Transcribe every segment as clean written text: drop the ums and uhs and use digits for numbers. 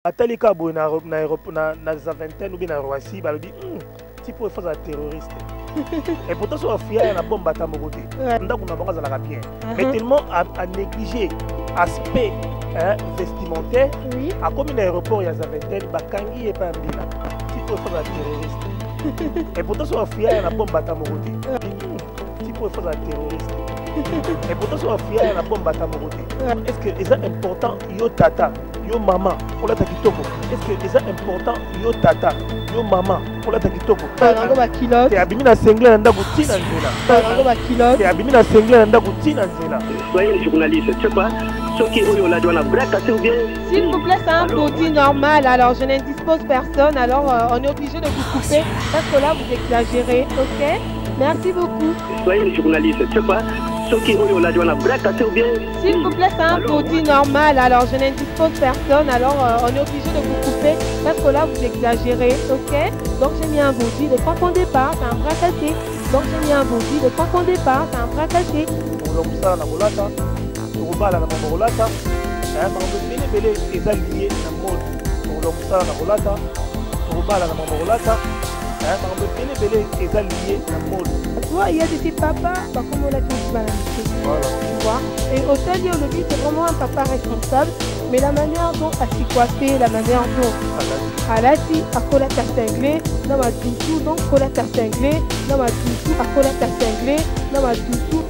Atalika boy na vingtaine ou bien na Roissy, bah dit tipo faut être terroriste. Et pourtant sur afia na bombe à mokote. Ndako na bango za la bien. Mais tellement à négliger aspect vestimentaire, à comme un aéroport il y a za vingtaine ba kangi et pas mbila. Tipo faut être terroriste. Et pourtant sur afia na bombe à mokote. Tipo faut être terroriste. Et pourtant sur afia na bombe à mokote. Est-ce que c'est important yo tata yo maman pour la takitoko? Est-ce que c'est important yo tata yo maman pour la takitoko? T'es abîmé na sengle na ndako tina nzela. T'es abîmé na sengle na ndako tina nzela. Soyez les journalistes, tu sais pas, ceux qui ont la douane à braquer ou bien. S'il vous plaît, c'est un body normal, alors je n'indispose personne, alors on est obligé de vous couper parce que là vous exagérez, ok? Merci beaucoup. Soyez les journalistes, tu sais pas, ceux qui ont la douane à braquer ou bien. S'il vous plaît, c'est un body normal, alors je n'indispose personne, alors on est obligé de vous couper parce que là vous exagérez, ok? Donc j'ai mis un body, le point qu'on départ, c'est un bras cassé. Donc j'ai mis un body, le point qu'on départ, c'est un bras cassé. Olomsa na bolata, Urubala na mambolata, mambo bele eza lié na mode. Olomsa na bolata, Urubala na mambolata, mambo bele eza lié na mode. Tu vois, il y a des papas, comme on l'a dit, voilà. Tu vois. Et au sein de l'objet, c'est vraiment un papa responsable, mais la manière dont à s'y coiffer, la manière dont à la si, à coller ta cinglée, dans ma doucou, donc coller ta cinglée, dans ma doucou, à coller ta cinglée, dans ma doucou.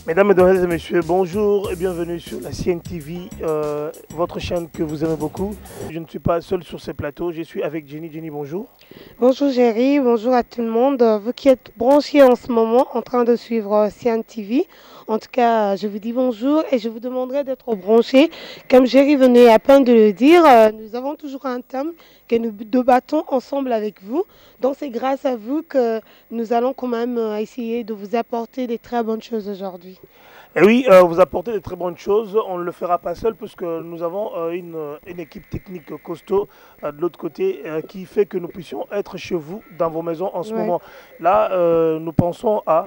Mesdames, Mesdemoiselles et Messieurs, bonjour et bienvenue sur la CNTV, votre chaîne que vous aimez beaucoup. Je ne suis pas seul sur ce plateau, je suis avec Jenny. Jenny, bonjour. Bonjour Géry, bonjour à tout le monde. Vous qui êtes branchés en ce moment en train de suivre CNTV, en tout cas, je vous dis bonjour et je vous demanderai d'être branchés. Comme Géry venait à peine de le dire, nous avons toujours un thème que nous débattons ensemble avec vous. Donc c'est grâce à vous que nous allons quand même essayer de vous apporter des très bonnes choses aujourd'hui. Et oui, vous apportez de très bonnes choses. On ne le fera pas seul puisque nous avons une équipe technique costaud de l'autre côté qui fait que nous puissions être chez vous dans vos maisons en ce moment. Là, nous pensons à...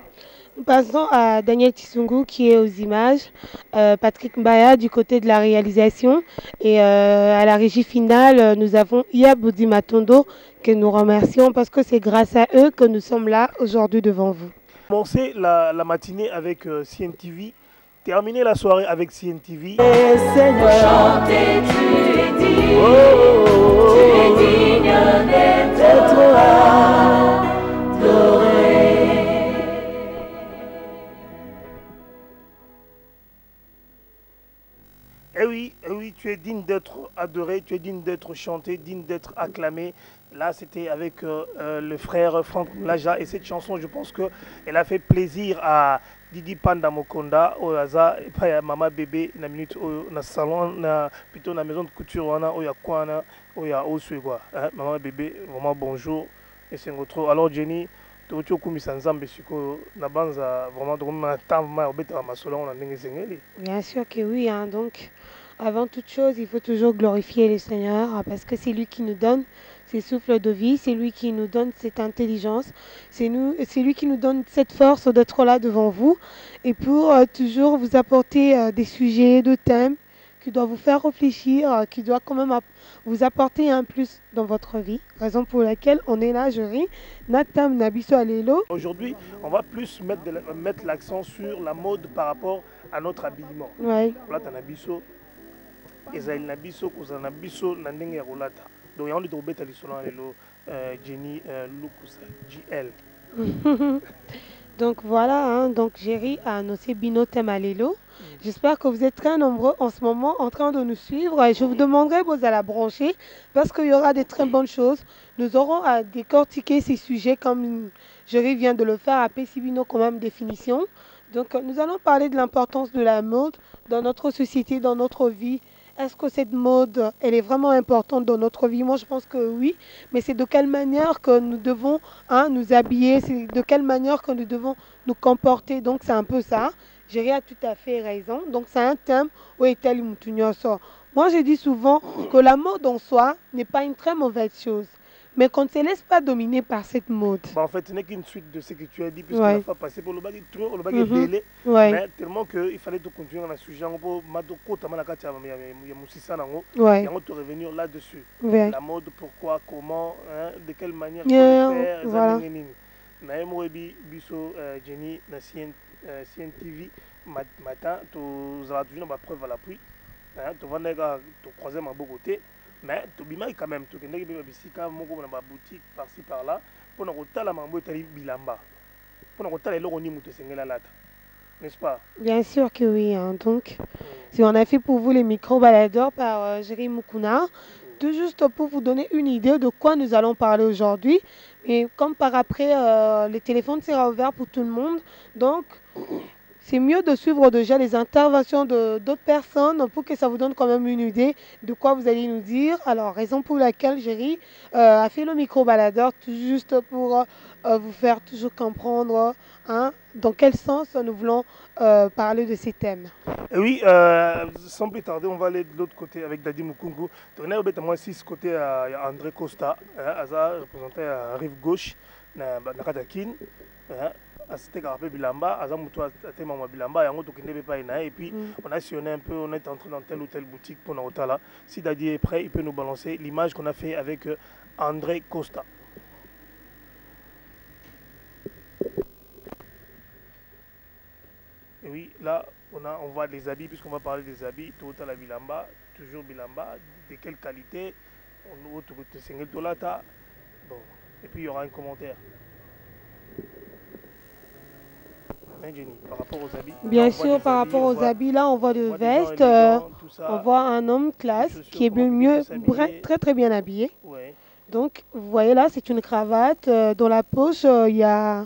Nous passons à Daniel Tissungu qui est aux images, Patrick Mbaya du côté de la réalisation et à la régie finale, nous avons Iyabudi Matondo que nous remercions parce que c'est grâce à eux que nous sommes là aujourd'hui devant vous. Commencer la matinée avec CNTV, terminer la soirée avec CNTV. Seigneur, chanter, tu es digne, tu es digne d'être adoré. Eh oui, tu es digne d'être adoré, tu es digne d'être chanté, digne d'être acclamé. Là, c'était avec le frère Franck Laja et cette chanson, je pense qu'elle a fait plaisir à Didi Panda Mokonda, Oyaza, et pas Mama Bébé, na minute, na salon, plutôt na maison de couture, Oya Kwana, Oya Osuegwa. Mama Bébé, vraiment bonjour. Et c'est notre. Alors, Jenny, tu as beaucoup mis ensemble, na banza, vraiment, tu as temps, Bien sûr que oui, hein, donc avant toute chose, il faut toujours glorifier le Seigneur parce que c'est lui qui nous donne ces souffles de vie, c'est lui qui nous donne cette intelligence, c'est lui qui nous donne cette force d'être là devant vous et pour toujours vous apporter des sujets, de thèmes qui doivent vous faire réfléchir, qui doivent quand même vous apporter un plus dans votre vie. Raison pour laquelle on est là, Géry. Natam Nabiso Alelo. Aujourd'hui, on va plus mettre l'accent sur la mode par rapport à notre habillement. Ouais. Là, tu as Nabiso. ezali na biso kozala na biso na ndenge ya kolata donc yango nde tokobeta lisolo na lelo Jenny Lukusa JL. Donc voilà, hein, donc Jerry a annoncé Bino Temalelo. J'espère que vous êtes très nombreux en ce moment en train de nous suivre et je vous demanderai vous à la brancher parce qu'il y aura des très bonnes choses. Nous aurons à décortiquer ces sujets comme Jerry vient de le faire à Pessibino comme même définition. Donc nous allons parler de l'importance de la mode dans notre société, dans notre vie. Est-ce que cette mode, elle est vraiment importante dans notre vie? Moi, je pense que oui. Mais c'est de quelle manière que nous devons nous habiller, c'est de quelle manière que nous devons nous comporter. Donc, c'est un peu ça. Jerry a tout à fait raison. Donc, c'est un thème où est-elle sort. Moi, je dis souvent que la mode en soi n'est pas une très mauvaise chose. Mais qu'on ne se laisse pas dominer par cette mode. Bah en fait, ce n'est qu'une suite de ce que tu as dit, puisqu'on a pas passé pour le baguette trop, le baguette délai, mais tellement qu'il fallait te continuer dans le sujet. On peut revenir là-dessus. La mode, pourquoi, comment, hein, de quelle manière, faire, voilà. Mais moi, biso Jenny, la CNTV, matin, tu auras toujours ma preuve à l'appui. Tu vas te croiser ma beau côté. Mais tu bimaï quand même, tu connais que bisika moko na ba boutique par-ci par-là pour na kotala mambo etali bilamba. Pour na kotala eloko ni muto sengela lata. N'est-ce pas? Bien sûr que oui. Hein. Donc, si on a fait pour vous les micro-baladeurs par Jerry Mukuna, tout juste pour vous donner une idée de quoi nous allons parler aujourd'hui. Et comme par après, le téléphone sera ouvert pour tout le monde. Donc, c'est mieux de suivre déjà les interventions d'autres personnes pour que ça vous donne quand même une idée de quoi vous allez nous dire. Alors, raison pour laquelle Jerry a fait le micro-baladeur, tout juste pour vous faire toujours comprendre dans quel sens nous voulons parler de ces thèmes. Et oui, sans plus tarder, on va aller de l'autre côté avec Dadi Mukungu. On a moi 6 côté à André Costa, représenté à Rive Gauche, na Katakin. C'était rappelé Bilamba, Bilamba, et puis on a sillonné un peu, on est entré dans telle ou telle boutique pour Naotala. Si Dadi est prêt, il peut nous balancer l'image qu'on a fait avec André Costa. Et oui, là on voit les habits, puisqu'on va parler des habits, tout à la Bilamba, toujours Bilamba, de quelle qualité, on bon, et puis il y aura un commentaire. Par rapport aux habits. Bien sûr, par rapport aux habits, là on voit de vestes, on voit un homme classe qui est très très bien habillé. Ouais. Donc vous voyez là, c'est une cravate, dans la poche il y a...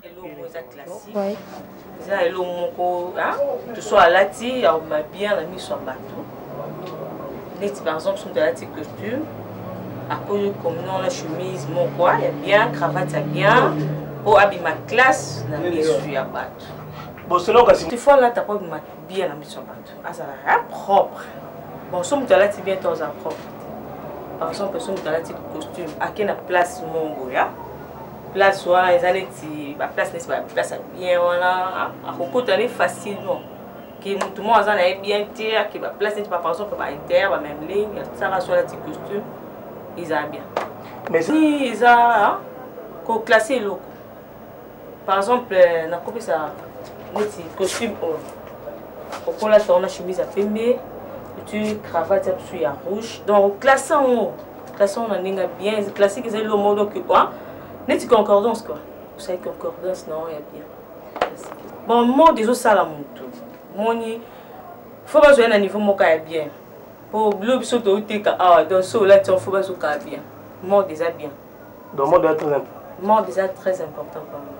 Ouais. Tu sois à lati, on m'a bien mis sur bateau. Par exemple, sur la costume, à cause comme non la chemise, mon quoi, il y a bien, cravate, il y a bien, pour habiller ma classe, la mise sur bateau. Bon, c'est là que tu vois là, tu as pas bien la mise sur bateau. Ah, ça va propre. Bon, si tu as là, tu bien ton propre. Par exemple, si tu as là, tu costume, à quelle place mon goya? Place voilà, les années, la place n'est pas place bien voilà. À propos, tu as facilement. Que tout le monde a bien tiré, que la place n'est pas par exemple par inter, même ligne, ça va sur la petite costume, ils ont bien. Mais si ils ont classé l'eau. Par exemple, on a coupé ça. Petit costume au là on a chemise à pembe, tu cravate sur ya rouge. Donc classant on a bien classique c'est le mode que quoi. Net concordance quoi. Vous savez concordance non il y a bien. Bon moi des autres salles tout. Moni faut pas jouer à niveau moka bien. Pour bleu biso to teka donc so là tu faut pas jouer bien. Moi déjà bien. Donc moi très important. Moi déjà très important pour moi.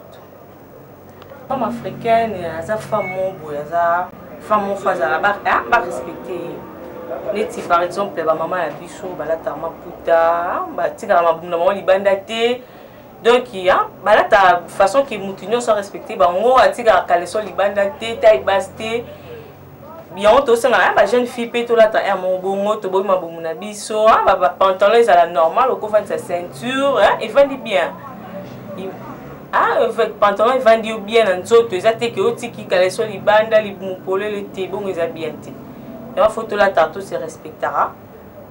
Femme africaine, elle a femme femme phase à la barre, elle respecter. Par exemple, ma maman a vu sur la tama puta, maman libandate. Donc il y a la façon que moutinho sont respectés. On a tika caleçon libandate, taille basse. Bien on aussi na jeune fille peut la ta mon bongo to boy ma bomuna biso, pantalon ils à la normale, au couvert sa ceinture, il va bien. Avec pantalon il vendit bien en zoto ils attaquent que otiki caleçon libanda libumupole le thé bon ils a bien té et la photo la tato se respectera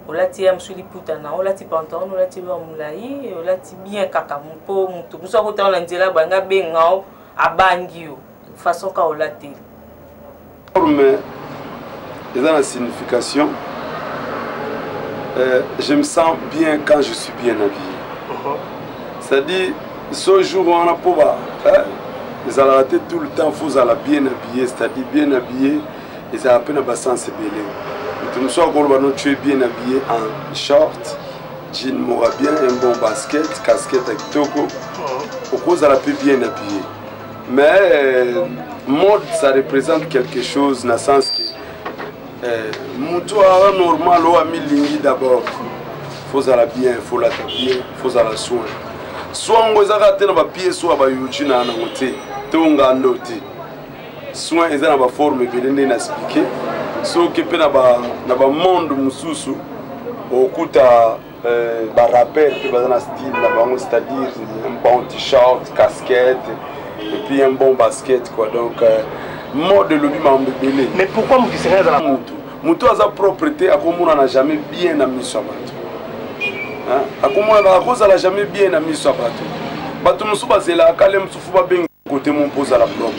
on la tia msuli putana on la ti pantalon on la ti ba mulai on la ti bien kaka mpo mutu muso ko ta la nzela banga benga abangi façon ka on la té forme ils ont la signification je me sens bien quand je suis bien habillé. C'est-à-dire, ce jour où on a pas, ils ont raté tout le temps, il faut bien habillé, c'est-à-dire bien habillé, ils ont à peine un sens belé. Tu es bien habillé en short, jean m'aura bien, un bon basket, casquette avec togo, au cause à la peu bien habillé. Mais mode, ça représente quelque chose dans le sens que Moutoua normal ou ami lingi d'abord. Faut aller bien, faut la bien, faut aller soin. Soit on va rater dans pied, soit ba yuchi na ngote, tonga ndote. Soin eza na ba forme belende na expliquer. So que pe na ba monde mususu okuta ba rappel pe ba na style na bango, c'est-à-dire un bon t-shirt, casquette et puis un bon basket quoi. Donc mode de l'obi m'a belé. Mais pourquoi vous dites dans la moto? Moto a sa propreté, à comment on n'a jamais bien amené sur bateau. À comment on n'a jamais bien amené sur bateau. Bateau nous sommes basés là, quand même souffle pas bien côté mon pose à la propre.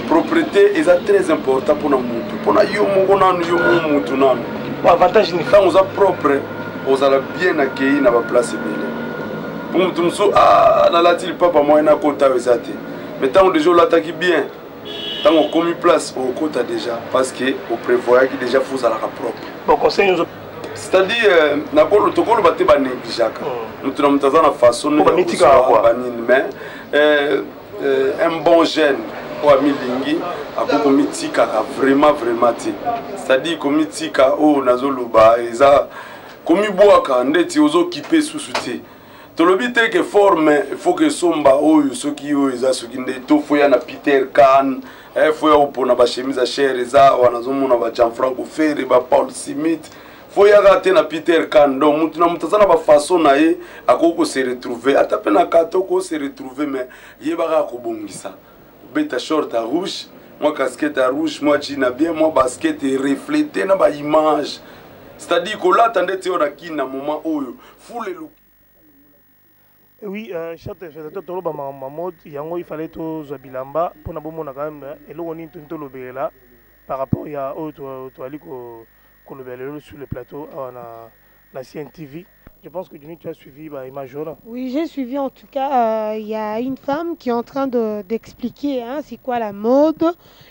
Propreté est très important pour nos motos. Pour nos motos, non. Avantage ni quand on a propre, on a bien accueilli dans la place belle. Pour nous sommes ah, na la tille papa moi na kota wezate. Mais tant déjà on l'attaque bien. Tant on commis place au côté déjà parce que on prévoit qu'il déjà faut à la propre. Bon conseil nous. C'est-à-dire na ko le tokolo baté ba négligaka. Nous tenons dans la façon de mais un bon jeune pour amilingi akoko mitika vraiment ti. C'est-à-dire ko mitika o nazoloba eza komi boaka ndeti ozo kipe susuti. Tolobi te que forme il faut que somba oyo soki oyo eza soki nde to foya na Peter Kahn foya opona ba chemise à cher eza wanazomona ba Jean-Franco Ferre ba Paul Smith foya gate na Peter Kahn donc mutu na mutazana ba façon na ye akoko se retrouver atape na kato ko se retrouver mais yebaka ko bongisa beta short à rouge moi casquette à rouge moi jean bien moi basket et refléter na ba image c'est-à-dire que là attendez te on a qui na moment oyo full le oui, cher téléspectateur, il fallait tout Zabilamba pour nous quand même et là on est tout le là par rapport à sur le plateau on a la CNTV. Je pense que tu as suivi Imagora. Oui, j'ai suivi en tout cas. Il y a une femme qui est en train d'expliquer c'est quoi la mode.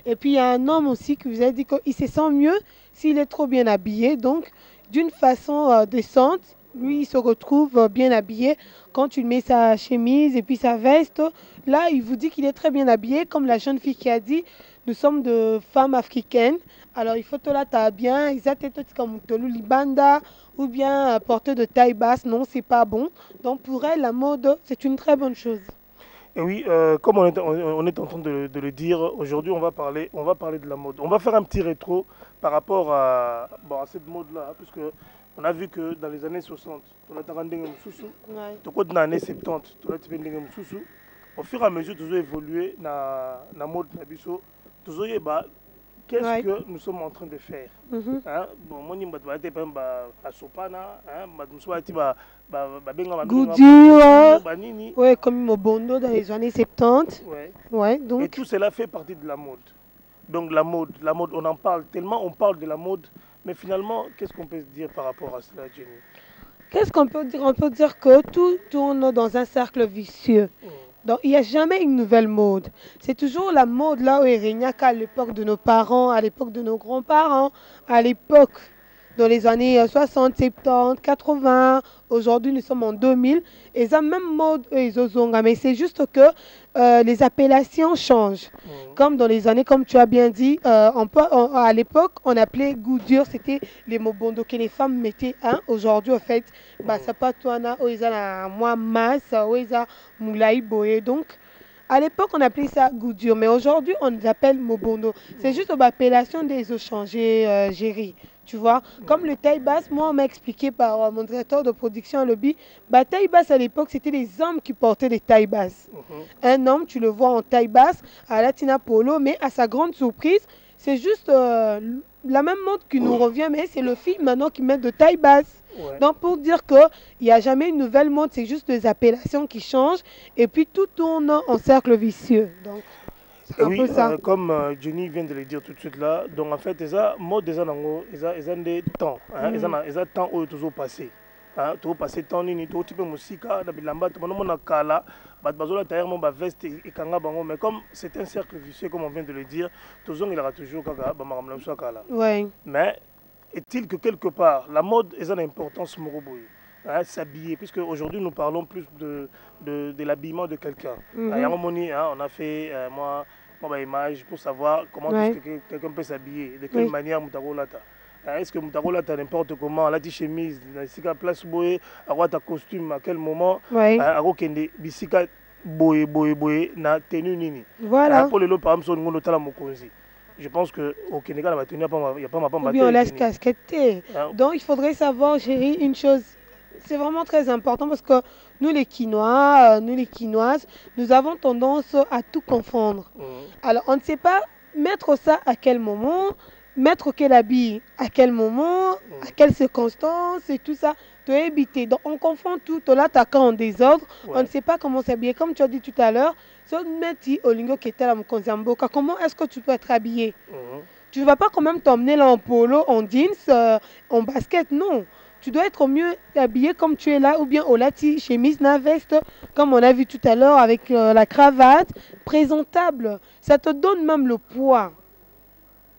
Et puis il y a un homme aussi qui vous a dit qu'il se sent mieux s'il est trop bien habillé. Donc d'une façon décente, lui il se retrouve bien habillé. Quand tu mets sa chemise et puis sa veste, là il vous dit qu'il est très bien habillé. Comme la jeune fille qui a dit, nous sommes de femmes africaines. Alors il faut que là tu bien, exactement comme Libanda ou bien porter de taille basse, non c'est pas bon. Donc pour elle la mode c'est une très bonne chose. Et oui, comme on est en train de le dire, aujourd'hui on va parler de la mode. On va faire un petit rétro par rapport à cette mode-là, parce que on a vu que dans les années 60, on a dans les années 70, au fur et à mesure toujours évolué dans la mode, toujours qu'est-ce que nous sommes en train de faire. Goudure, ouais, comme Mobondo dans les années 70. Ouais, donc... Et tout cela fait partie de la mode. Donc la mode, on en parle tellement, on parle de la mode, mais finalement, qu'est-ce qu'on peut se dire par rapport à cela, Jenny? Qu'est-ce qu'on peut dire? On peut dire que tout tourne dans un cercle vicieux. Donc, il n'y a jamais une nouvelle mode. C'est toujours la mode là où il régnait qu'à l'époque de nos parents, à l'époque de nos grands-parents, à l'époque dans les années 60, 70, 80. Aujourd'hui, nous sommes en 2000. Et ça même mode, mais c'est juste que les appellations changent. Comme dans les années, comme tu as bien dit, à l'époque, on appelait goudure, c'était les mobondo que les femmes mettaient. Aujourd'hui, en fait, ça pas toi, moi, masse, moulaï, boye. Donc, à l'époque, on appelait ça goudure, mais aujourd'hui, on les appelle mobondo. C'est juste l'appellation des eaux changées, géries. Tu vois, comme le taille basse, moi on m'a expliqué par mon directeur de production à Lobby, taille basse à l'époque c'était les hommes qui portaient des tailles basses. Un homme, tu le vois en taille basse à Latina Polo, mais à sa grande surprise, c'est juste la même mode qui nous revient, mais c'est le film maintenant qui met de taille basse. Donc pour dire qu'il n'y a jamais une nouvelle mode, c'est juste des appellations qui changent et puis tout tourne en cercle vicieux. Donc. Oui, comme Jenny vient de le dire tout de suite là, donc en fait, ils ont mode des temps, ils ont temps où toujours passé. Tout passé temps ni tout type de musique da bilamba to mona kala bat bazola tailleur mon ba veste et kanga bango, mais comme c'est un cercle vicieux comme on vient de le dire, toujours il aura toujours kaka ba maramla so kala. Ouais. Mais est-il que quelque part la mode est une importance moroboy, s'habiller, puisque aujourd'hui nous parlons plus de l'habillement de quelqu'un. On a fait moi image pour savoir comment quelqu'un peut s'habiller, de quelle manière Moutakolata. Est-ce que Moutakolata n'importe comment, la chemise, la place boye, à ta costume, à quel moment, à kende bisika boye na tenue nini. Voilà. Pour le lot par exemple on notala mokonzi. Je pense que au Sénégal il n'y a pas ma ou bien on laisse casqueter. Donc il faudrait savoir gérer une chose. C'est vraiment très important parce que nous les Quinois, nous les Quinoises, nous avons tendance à tout confondre. Alors on ne sait pas mettre ça à quel moment, mettre quel habit à quel moment, à quelles circonstances et tout ça. Tu es évité. Donc on confond tout. Là, tu as en désordre. On ne sait pas comment s'habiller. Comme tu as dit tout à l'heure, comment est-ce que tu peux être habillé? Tu ne vas pas quand même t'emmener là en polo, en jeans, en basket. Non. Tu dois être au mieux habillé comme tu es là, ou bien au lati, chemise, na veste, comme on a vu tout à l'heure, avec la cravate, présentable. Ça te donne même le poids.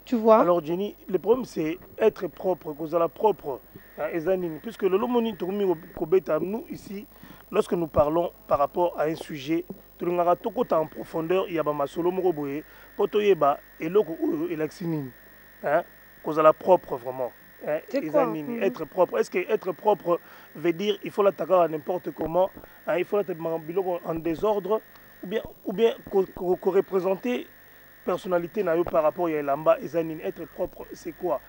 Tu vois? Alors Jenny, le problème c'est être propre, cause à la propre, puisque le lomoni nous ici, lorsque nous parlons par rapport à un sujet, tout le monde en profondeur, il y a ma solo moroboye, potoyeba et loko elaxinine, cause à la propre vraiment. C'est quoi? Être propre. Est-ce que être propre veut dire il faut l'attaquer à n'importe comment, il faut l'attaquer en désordre, ou bien qu'on représenter personnalité par rapport à l'amba ezanine. Être propre c'est quoi?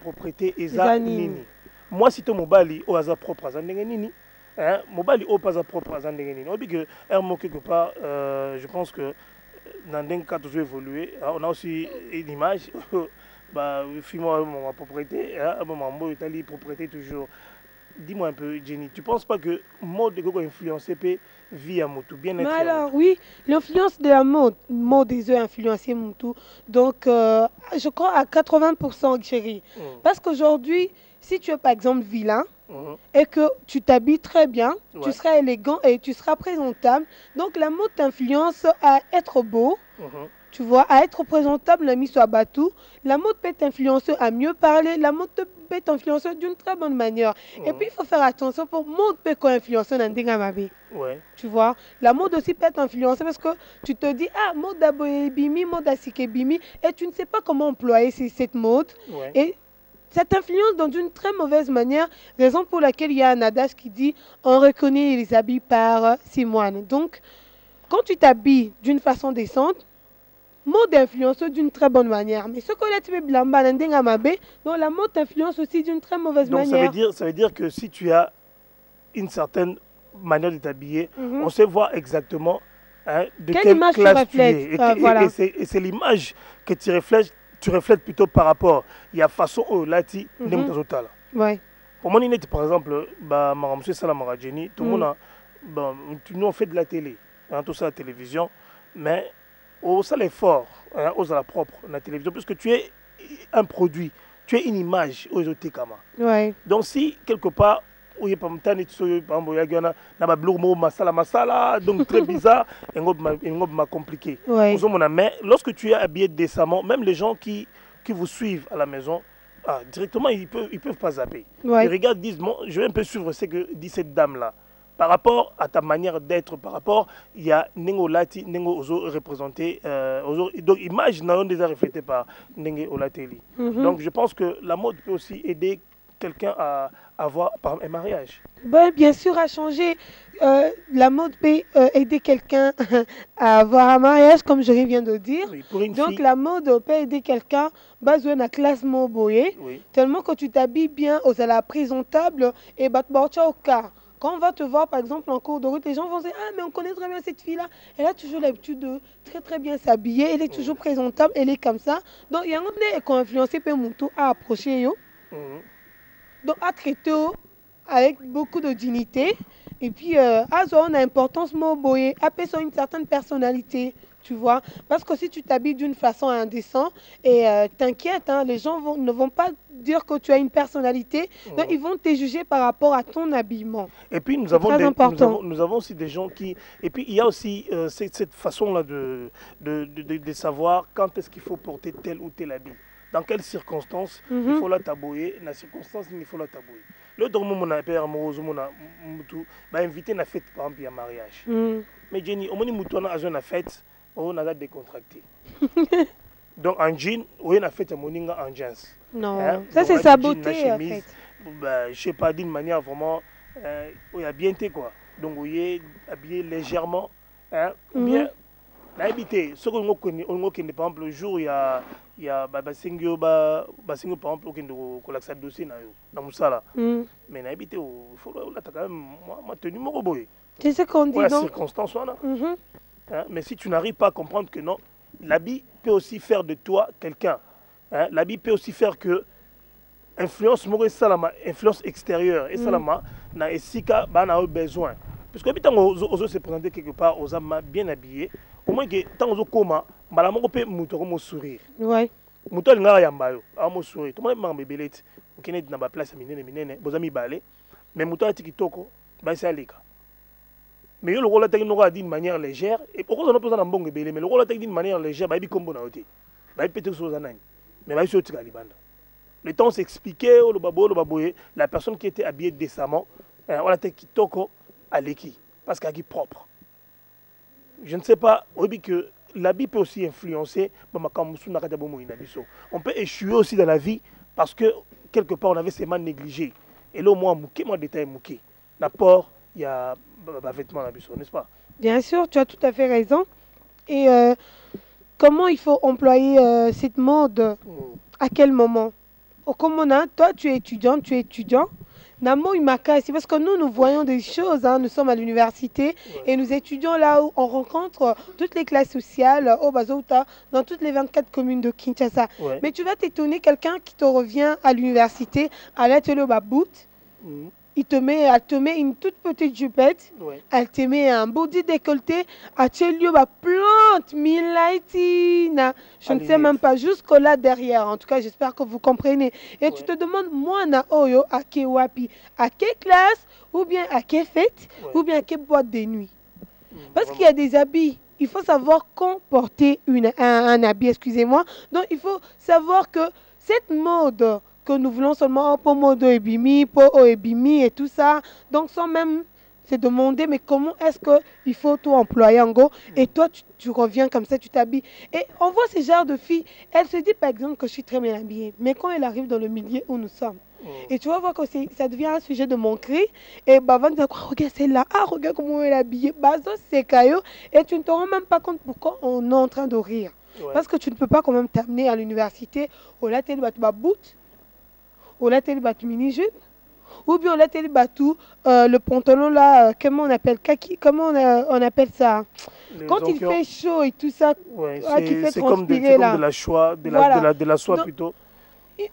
Propreté ezanine. Moi si tu mobali au hasard propre azandengenini, mobali au pas propre azandengenini. On dit que un mot quelque part, je pense que dans un cas toujours évolué, on a aussi une image. Bah, fais-moi ma propriété, mon propriété toujours. Dis-moi un peu, Jenny, tu ne penses pas que mode est influencé par vie à Moutou, bien-être? Alors oui, l'influence de la mode des œufs a influencé Moutou. Donc, je crois à 80%, chérie. Parce qu'aujourd'hui, si tu es par exemple vilain et que tu t'habilles très bien, tu seras élégant et tu seras présentable. Donc, la mode t'influence à être beau. Tu vois, à être présentable, la mise à Batou. La mode peut t'influencer à mieux parler. La mode peut t'influencer d'une très bonne manière. Et puis, il faut faire attention pour mode peut influencer dans des tu vois, la mode aussi peut t'influencer parce que tu te dis, ah, mode d'Aboyebimi, mode d'Asikebimi, et tu ne sais pas comment employer cette mode. Et ça t'influence dans une très mauvaise manière, raison pour laquelle il y a un adage qui dit, on reconnaît les habits par Simoine. Donc, quand tu t'habilles d'une façon décente, mode influence d'une très bonne manière. Mais ce que là tu veux blamba donc la mode t'influence aussi d'une très mauvaise manière. Ça veut dire que si tu as une certaine manière de t'habiller, on sait voir exactement de quelle classe tu es. Et c'est l'image que tu reflètes plutôt par rapport. Il y a façon où là tu es. Pour moi, par exemple, M. Salamara Jenny, tout le monde nous on fait de la télé, tout ça la télévision, mais au salaire fort, aux la propre, la télévision, puisque tu es un produit, tu es une image aux Otekama. Donc si quelque part, donc très bizarre, et compliqué. Mais lorsque tu es habillé décemment, même les gens qui vous suivent à la maison, directement ils peuvent pas zapper. Ils regardent, disent, je vais un peu suivre ce que dit cette dame-là. Par rapport à ta manière d'être, par rapport, il y a Nengo Lati, Nengo Ozo représenté, donc image n'a déjà reflété par Nengo Olateli. Donc je pense que la mode peut aussi aider quelqu'un à avoir un mariage. Bien sûr, à changer. La mode peut aider quelqu'un à avoir un mariage, comme je viens de dire. Donc la mode peut aider quelqu'un à avoir une classe moboye, tellement que tu t'habilles bien, aux la présentable et au cas. Quand on va te voir, par exemple, en cours de route, les gens vont dire « Ah, mais on connaît très bien cette fille-là. Elle a toujours l'habitude de très bien s'habiller. Elle est toujours présentable. Elle est comme ça. » Donc, il y a un monde qui a influencé Moutou à approcher. Donc, à traiter avec beaucoup de dignité. Et puis, on a importance, à une certaine personnalité. tu vois. Parce que si tu t'habilles d'une façon indécente, et t'inquiète, hein, les gens ne vont pas dire que tu as une personnalité, donc ils vont te juger par rapport à ton habillement. Et puis nous avons aussi des gens qui... Et puis il y a aussi cette façon-là de savoir quand est-ce qu'il faut porter tel ou tel habit. Dans quelles circonstances il faut la tabouiller, dans circonstances il faut la tabouiller. Le dormo mon père amoureuse mon mutu m'a invité na fête par exemple à mariage. Mais Jenny, au moins mutu na azona fête, on a décontracté. Donc en jean, on a fait un moninga en jeans. Non, hein? Ça c'est sa beauté en fait. Je sais pas, d'une manière vraiment, il a bien été quoi. Donc on est habillé légèrement, hein, ou bien habité. Ce qu'on connaît, par exemple le jour il y a basingyo par exemple au kendo kolaksa dossier na musala. Mais habité il faut là t'as quand même moi tenue mon boy. C'est ce qu'on dit donc. La donc. Circonstance voilà. Hein? Mais si tu n'arrives pas à comprendre que non, l'habit peut aussi faire de toi quelqu'un. Hein? L'habit peut aussi faire que influence extérieure et salama na esika ba na besoin. Parce que tant on se présenter quelque part aux hommes bien habillés, au moins que tant on koma malamu ko pe muto ko mo sourire. Ouais. Muto ngara yamba yo, a mo sourire. Tout le monde m'a belete. Au Kenya na ba place minene bozami balé, mais muto ati kitoko ba salika. Mais le rôle technique d'une manière légère et pourquoi on a besoin d'un bon belé mais le rôle technique d'une manière légère ba bi kombo na oti. Ba peut-être chose anani. Mais ba sur tika libanda. Le temps s'expliquait au baboye, la personne qui était habillée décemment, on a été kitoko à l'équipe parce qu'elle est propre. Je ne sais pas, on dit que l'habit peut aussi influencer. On peut échouer aussi dans la vie parce que quelque part on avait ses mains négligées. Et là au moins, moi détail mouké. L'apport, il y a un vêtement n'est-ce pas? Bien sûr, tu as tout à fait raison. Et comment il faut employer cette mode? À quel moment? Comme on a, toi tu es étudiant. Namo Imaka, c'est parce que nous voyons des choses, hein. Nous sommes à l'université et nous étudions là où on rencontre toutes les classes sociales au Bazouta, dans toutes les 24 communes de Kinshasa. Mais tu vas t'étonner, quelqu'un qui te revient à l'université, à l'atelier Babout, elle te met une toute petite jupette, elle te met un body décolleté, elle te met plante, milaitina, je ne sais même pas, jusqu'au là derrière. En tout cas, j'espère que vous comprenez. Et tu te demandes, moi, na oyo, à quelle wapi, à quelle classe, ou bien à quelle fête, ou bien à quelle boîte de nuit. Parce qu'il y a des habits. Il faut savoir quand porter un habit, excusez-moi. Donc, il faut savoir que cette mode que nous voulons seulement pour modo ebimi, pour ebimi et tout ça. Donc sans même se demander mais comment est-ce qu'il faut tout employer en go et toi tu reviens comme ça, tu t'habilles. Et on voit ce genre de filles, elle se dit par exemple que je suis très bien habillée, mais quand elle arrive dans le milieu où nous sommes, et tu vas voir que ça devient un sujet de moquerie. Et bah, va dire, regarde celle-là, regarde comment elle est habillée, bah, c'est caillou. Et tu ne te rends même pas compte pourquoi on est en train de rire. Parce que tu ne peux pas quand même t'amener à l'université au latel boot, au latel mini-jupe, ou bien au latel le pantalon là, comment on appelle, comment on appelle ça? Quand il fait chaud et tout ça, qui fait transpirer là. C'est comme de la soie, de la soie plutôt. Et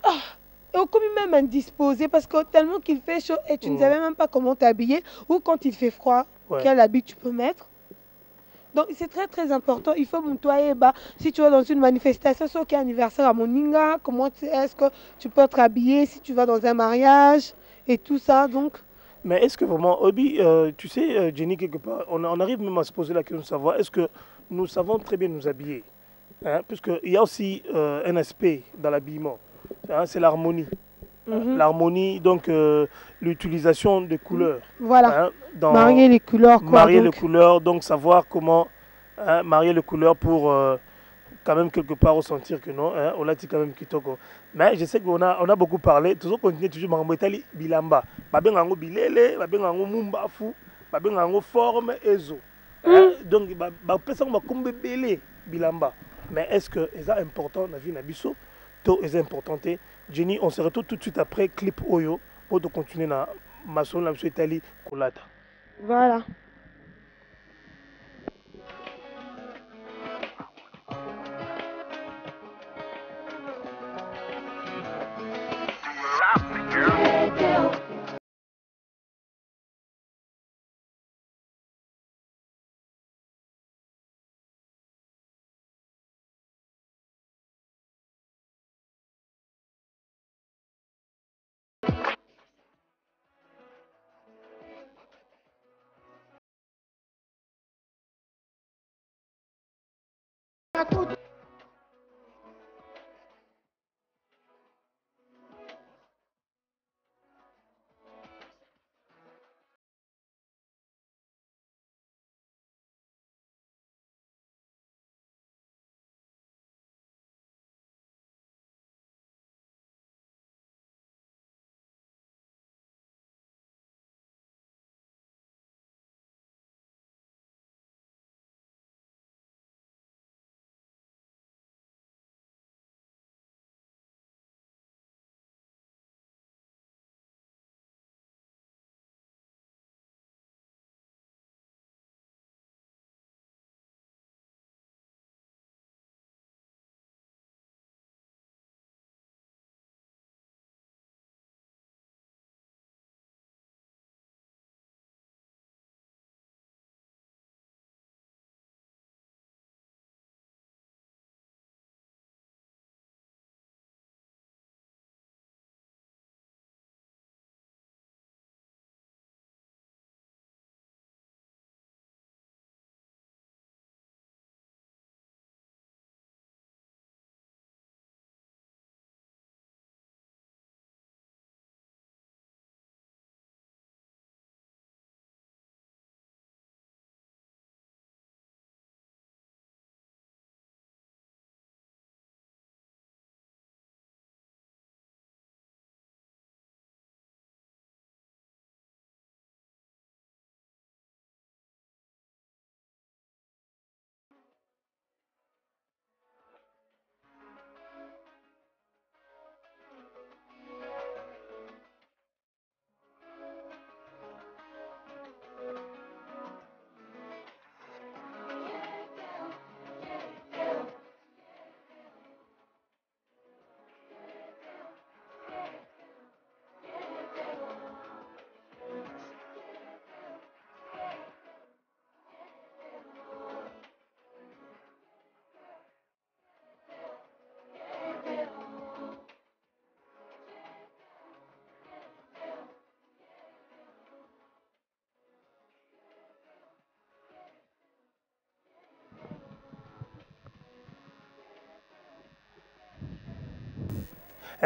comme même indisposé parce que tellement qu'il fait chaud et tu ne savais même pas comment t'habiller, ou quand il fait froid, quel habit tu peux mettre. Donc c'est très très important. Il faut montoyer, si tu vas dans une manifestation, soit qu'il y a un anniversaire à Moninga, comment est-ce que tu peux être habillé si tu vas dans un mariage et tout ça. Donc. Mais est-ce que vraiment, Obi, tu sais, Jenny, quelque part, on arrive même à se poser la question de savoir, est-ce que nous savons très bien nous habiller, hein? Puisqu'il y a aussi un aspect dans l'habillement. Hein, c'est l'harmonie. L'harmonie, donc l'utilisation des couleurs. Voilà. Hein, marier les couleurs. Quoi, marier les couleurs, donc savoir comment marier les couleurs pour quand même quelque part ressentir que non, on l'a dit quand même kitoko. Mais je sais qu'on a beaucoup parlé, toujours continuer toujours Mambetali Bilamba. Babengango Bilele, Babengango Mumbafu, Babengango Forme Ezo. Donc, personne va comme Belé Bilamba. Mais est-ce que c'est important dans la vie Nabiso? C'est important. Jenny, on se retrouve tout de suite après clip Oyo pour continuer na maçon la Italie Kolata. Voilà.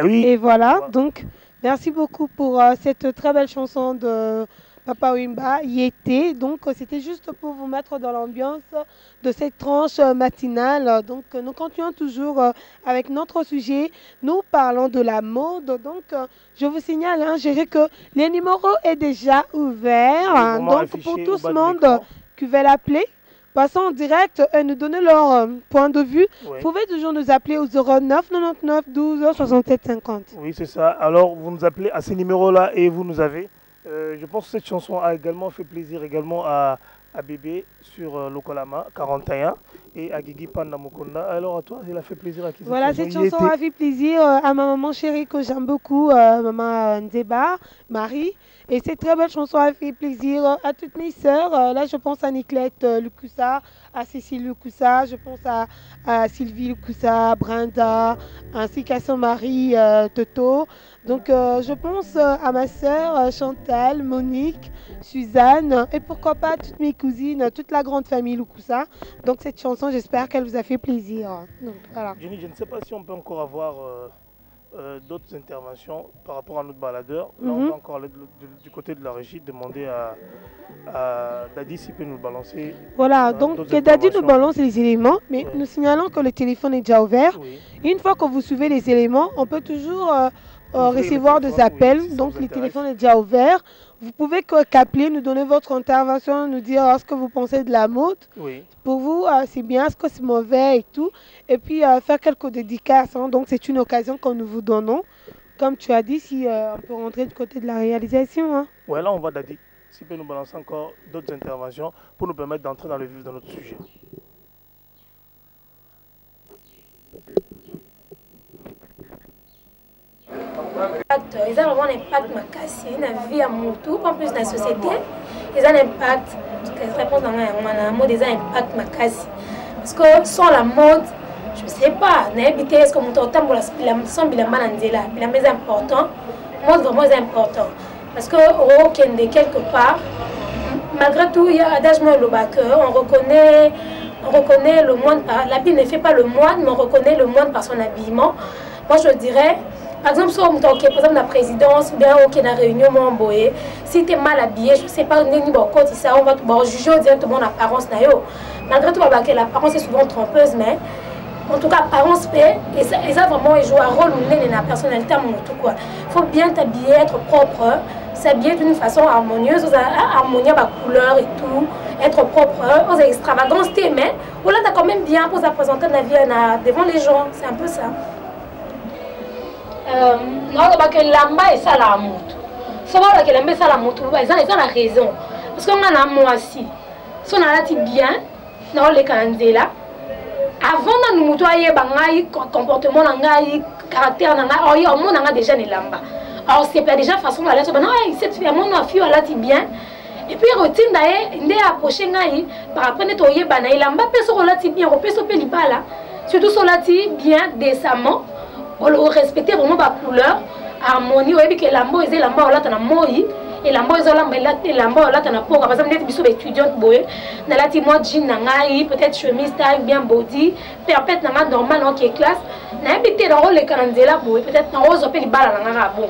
Oui. Et voilà, donc merci beaucoup pour cette très belle chanson de Papa Wemba, Yété. Donc c'était juste pour vous mettre dans l'ambiance de cette tranche matinale. Donc nous continuons toujours avec notre sujet. Nous parlons de la mode. Donc je vous signale, hein, que le numéro est déjà ouvert. Hein, donc pour tout ce monde qui veut l'appeler, passons en direct et nous donner leur point de vue. Vous pouvez toujours nous appeler au 09 99 12 67 50. Oui, c'est ça. Alors, vous nous appelez à ces numéros-là et vous nous avez. Je pense que cette chanson a également fait plaisir également à Bébé sur Lokolama 41 et à Guigui Panda Mukonda. Alors, à toi, elle a fait plaisir à qui? Voilà, cette chanson a fait plaisir à ma maman chérie que j'aime beaucoup, maman Nzeba, Marie. Et cette très belle chanson a fait plaisir à toutes mes sœurs. Là, je pense à Niclette Lukusa, à Cécile Lukusa, je pense à Sylvie Lukusa, Brenda, ainsi qu'à son mari Toto. Donc, je pense à ma sœur Chantal, Monique, Suzanne, et pourquoi pas toutes mes cousines, toute la grande famille Lukusa. Donc, cette chanson, j'espère qu'elle vous a fait plaisir. Donc, voilà. Jenny, je ne sais pas si on peut encore avoir d'autres interventions par rapport à notre baladeur. Là, on va encore aller du côté de la régie, demander à Dadi s'il peut nous balancer. Voilà, donc Dadi nous balance les éléments, mais nous signalons que le téléphone est déjà ouvert. Une fois que vous suivez les éléments, on peut toujours recevoir des appels, donc le téléphone est déjà ouvert. Vous pouvez qu'appeler, nous donner votre intervention, nous dire ce que vous pensez de la mode. Pour vous, c'est bien, ce que c'est mauvais et tout. Et puis faire quelques dédicaces. Hein. Donc c'est une occasion que nous vous donnons. Comme tu as dit, si on peut rentrer du côté de la réalisation. Hein. Ouais, là on va Dadi. S'il peut nous balancer encore d'autres interventions pour nous permettre d'entrer dans le vif de notre sujet. Ils ont vraiment un impact makasi dans la vie à mon tour, en plus dans la société. Ils ont un impact, réponse dans la mode, ils ont un impact makasi. Parce que sans la mode, je ne sais pas, est-ce que mon temps sans bilan est important, mode vraiment est important. Parce que au Kende quelque part, malgré tout, il y a d'âge on reconnaît On reconnaît le moine par... L'habit ne fait pas le moine, mais on reconnaît le moine par son habillement. Moi, je dirais, par exemple, si on est par exemple la présidence, ou bien dans la réunion, si tu es mal habillé, je ne sais pas, on va juger directement l'apparence. Malgré tout, l'apparence est souvent trompeuse, mais en tout cas, l'apparence fait, et ça vraiment joue un rôle dans la personnalité. Il faut bien t'habiller, être propre, s'habiller d'une façon harmonieuse, harmonier la couleur et tout, être propre, aux extravagances, mais tu as quand même bien pour présenter la vie devant les gens, c'est un peu ça. Non, que lamba et ça la moto. Souvent que lamba et ça la moto, ils ont la raison. Parce qu'on a moi aussi. Si on a là bien, dans les candidatures, avant de nous motoyer, comportement, caractère, on a déjà les lamba. Alors c'est pas déjà façon d'aller sur non, cette fille, mon fille, elle a dit bien. Et puis routine d'ailleurs, il est approché par rapport à nettoyer bana, il lamba peut se relater bien, on peut se payer là. Surtout sur la bien décemment. On respecter vraiment la couleur, harmonie, et que l'ambo est l'ambo là t'en moi et l'ambo est l'ambo là t'en pour par exemple des bisous étudiantes boy, na la moi jean nangai peut-être chemise taille bien body, perpète nanga normal dans qui classe, na habité dans le calendrier là boy peut-être dans rose appelle bala nanga bon.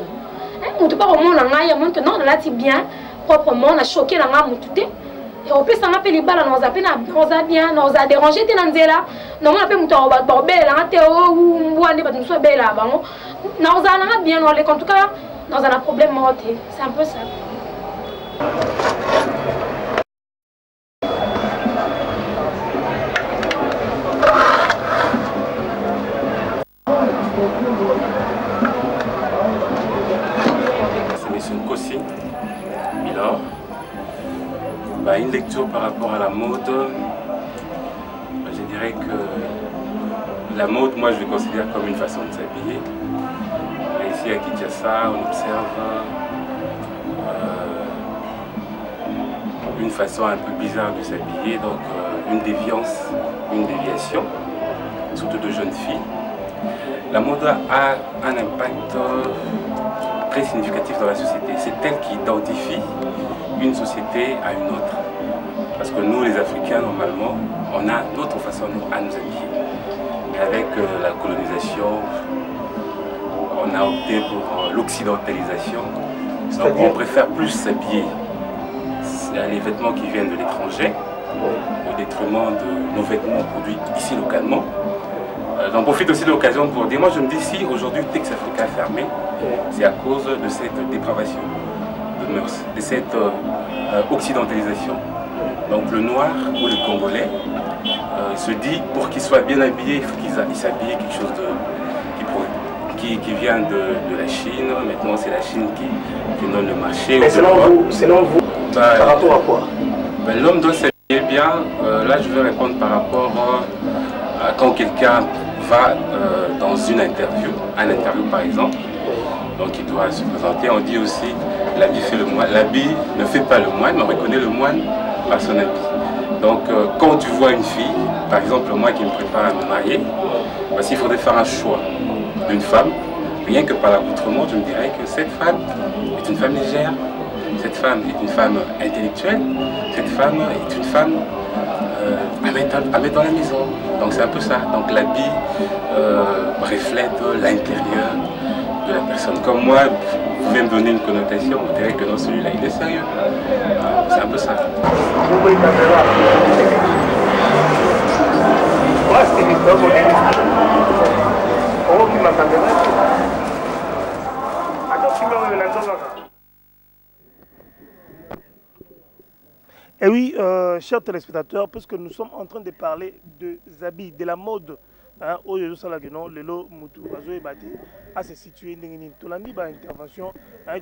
On te pas au monde nangai monte non na la bien proprement na choqué nanga mututé. Et on peut s'en appeler les balles, on a bien, on a dérangé, t'es dans le là. Normalement, on peut me faire belle, ou on est soit belle là. On a bien, en tout cas, on a un problème, c'est un peu ça. C'est M. Nkossi, Milor. Une lecture par rapport à la mode, je dirais que la mode, moi je le considère comme une façon de s'habiller. Ici à Kinshasa, on observe une façon un peu bizarre de s'habiller, donc une déviance, une déviation, surtout de jeunes filles. La mode a un impact très significatif dans la société. C'est elle qui identifie une société à une autre. Parce que nous, les Africains, normalement, on a notre façon à nous habiller. Mais avec la colonisation, on a opté pour l'occidentalisation. Donc on préfère plus s'habiller. C'est les vêtements qui viennent de l'étranger, au détriment de nos vêtements produits ici localement. J'en profite aussi de l'occasion pour dire, moi je me dis, si aujourd'hui Tex Africa est fermé, c'est à cause de cette dépravation de mœurs, de cette occidentalisation. Donc le noir ou le congolais se dit, pour qu'il soit bien habillé, il faut qu'il s'habille quelque chose qui vient de la Chine. Maintenant c'est la Chine qui donne le marché. Mais selon vous, par rapport à quoi? L'homme doit s'habiller bien. Là je vais répondre par rapport à quand quelqu'un va dans une interview, un interview par exemple, donc il doit se présenter. On dit aussi, l'habit fait le moine. L'habit ne fait pas le moine, mais on reconnaît le moine par son habit. Donc quand tu vois une fille, par exemple moi qui me prépare à me marier, s'il faudrait faire un choix d'une femme, rien que par l'accoutrement, je me dirais que cette femme est une femme légère, cette femme est une femme intellectuelle, cette femme est une femme à mettre dans la maison. Donc c'est un peu ça. Donc l'habit reflète l'intérieur de la personne. Comme moi, vous pouvez me donner une connotation, vous direz que non, celui-là il est sérieux. C'est un peu ça. Et oui, chers téléspectateurs, puisque nous sommes en train de parler de habits, de la mode, à se situer dans intervention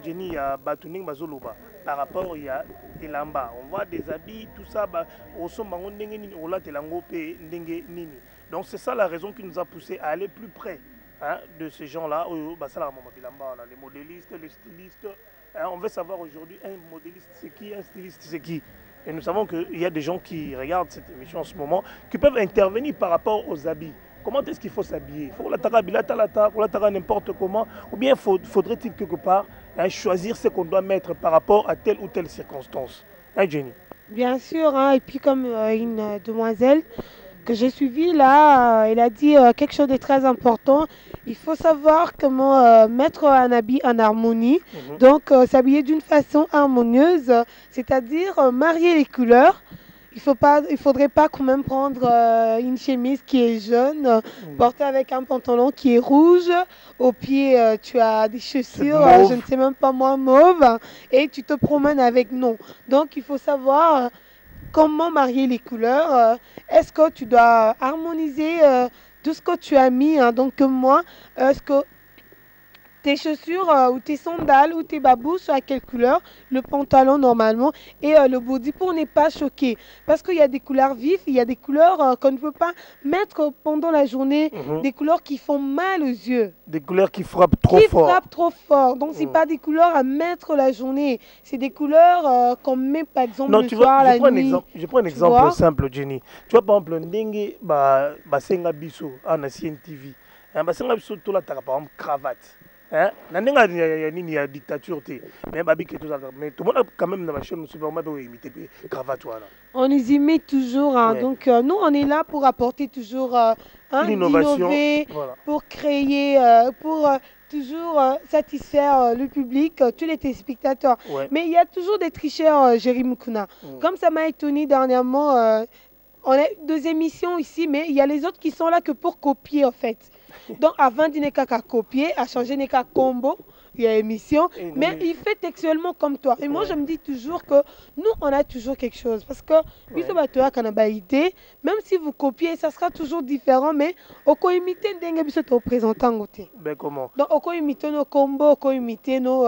Jenny Batuning Bazoloba par rapport à Elamba. On voit des habits, tout ça, donc c'est ça la raison qui nous a poussé à aller plus près de ces gens-là, les modélistes, les stylistes. On veut savoir aujourd'hui un modéliste c'est qui, un styliste c'est qui. Et nous savons qu'il y a des gens qui regardent cette émission en ce moment qui peuvent intervenir par rapport aux habits. Comment est-ce qu'il faut s'habiller? Il faut la n'importe comment, ou bien faudrait-il quelque part choisir ce qu'on doit mettre par rapport à telle ou telle circonstance? Jenny? Bien sûr, et puis comme une demoiselle, que j'ai suivi là, il a dit quelque chose de très important. Il faut savoir comment mettre un habit en harmonie, donc s'habiller d'une façon harmonieuse, c'est-à-dire marier les couleurs. Il faudrait pas quand même prendre une chemise qui est jaune, porter avec un pantalon qui est rouge, au pied tu as des chaussures, je ne sais même pas moi, mauve, et tu te promènes avec non. Donc il faut savoir comment marier les couleurs. Est-ce que tu dois harmoniser tout ce que tu as mis, hein, donc moi, est-ce que tes chaussures ou tes sandales ou tes babous sont à quelle couleur, le pantalon normalement et le body pour ne pas choquer. Parce qu'il y a des couleurs vives, il y a des couleurs qu'on ne peut pas mettre pendant la journée, des couleurs qui font mal aux yeux. Des couleurs qui frappent trop fort. Qui frappent trop fort. Donc, ce n'est pas des couleurs à mettre la journée. C'est des couleurs qu'on met par exemple le soir, la nuit. Je prends un exemple simple, Jenny. Tu vois, par exemple, Ndenge, Basenga Bisso, en CNTV. Basenga Bisso, tout là, tu as par exemple cravate. Il y a dictature, mais tout le monde quand même dans la chaîne, cravate. On les y met toujours, hein. Donc nous on est là pour apporter toujours l'innovation, pour créer, pour toujours satisfaire le public, tous les téléspectateurs. Mais il y a toujours des tricheurs, Jerry Mukuna. Comme ça m'a étonné dernièrement, on a 2 émissions ici, mais il y a les autres qui sont là que pour copier en fait. Donc avant il n'est qu'à copier, à changer n'est qu'à combo, il y a émission, mais il fait textuellement comme toi. Et moi je me dis toujours que nous on a toujours quelque chose. Parce que même si vous copiez, ça sera toujours différent, mais on peut imiter des biso au présentant côté. Ben comment? Donc on peut imiter nos combos, on peut imiter nos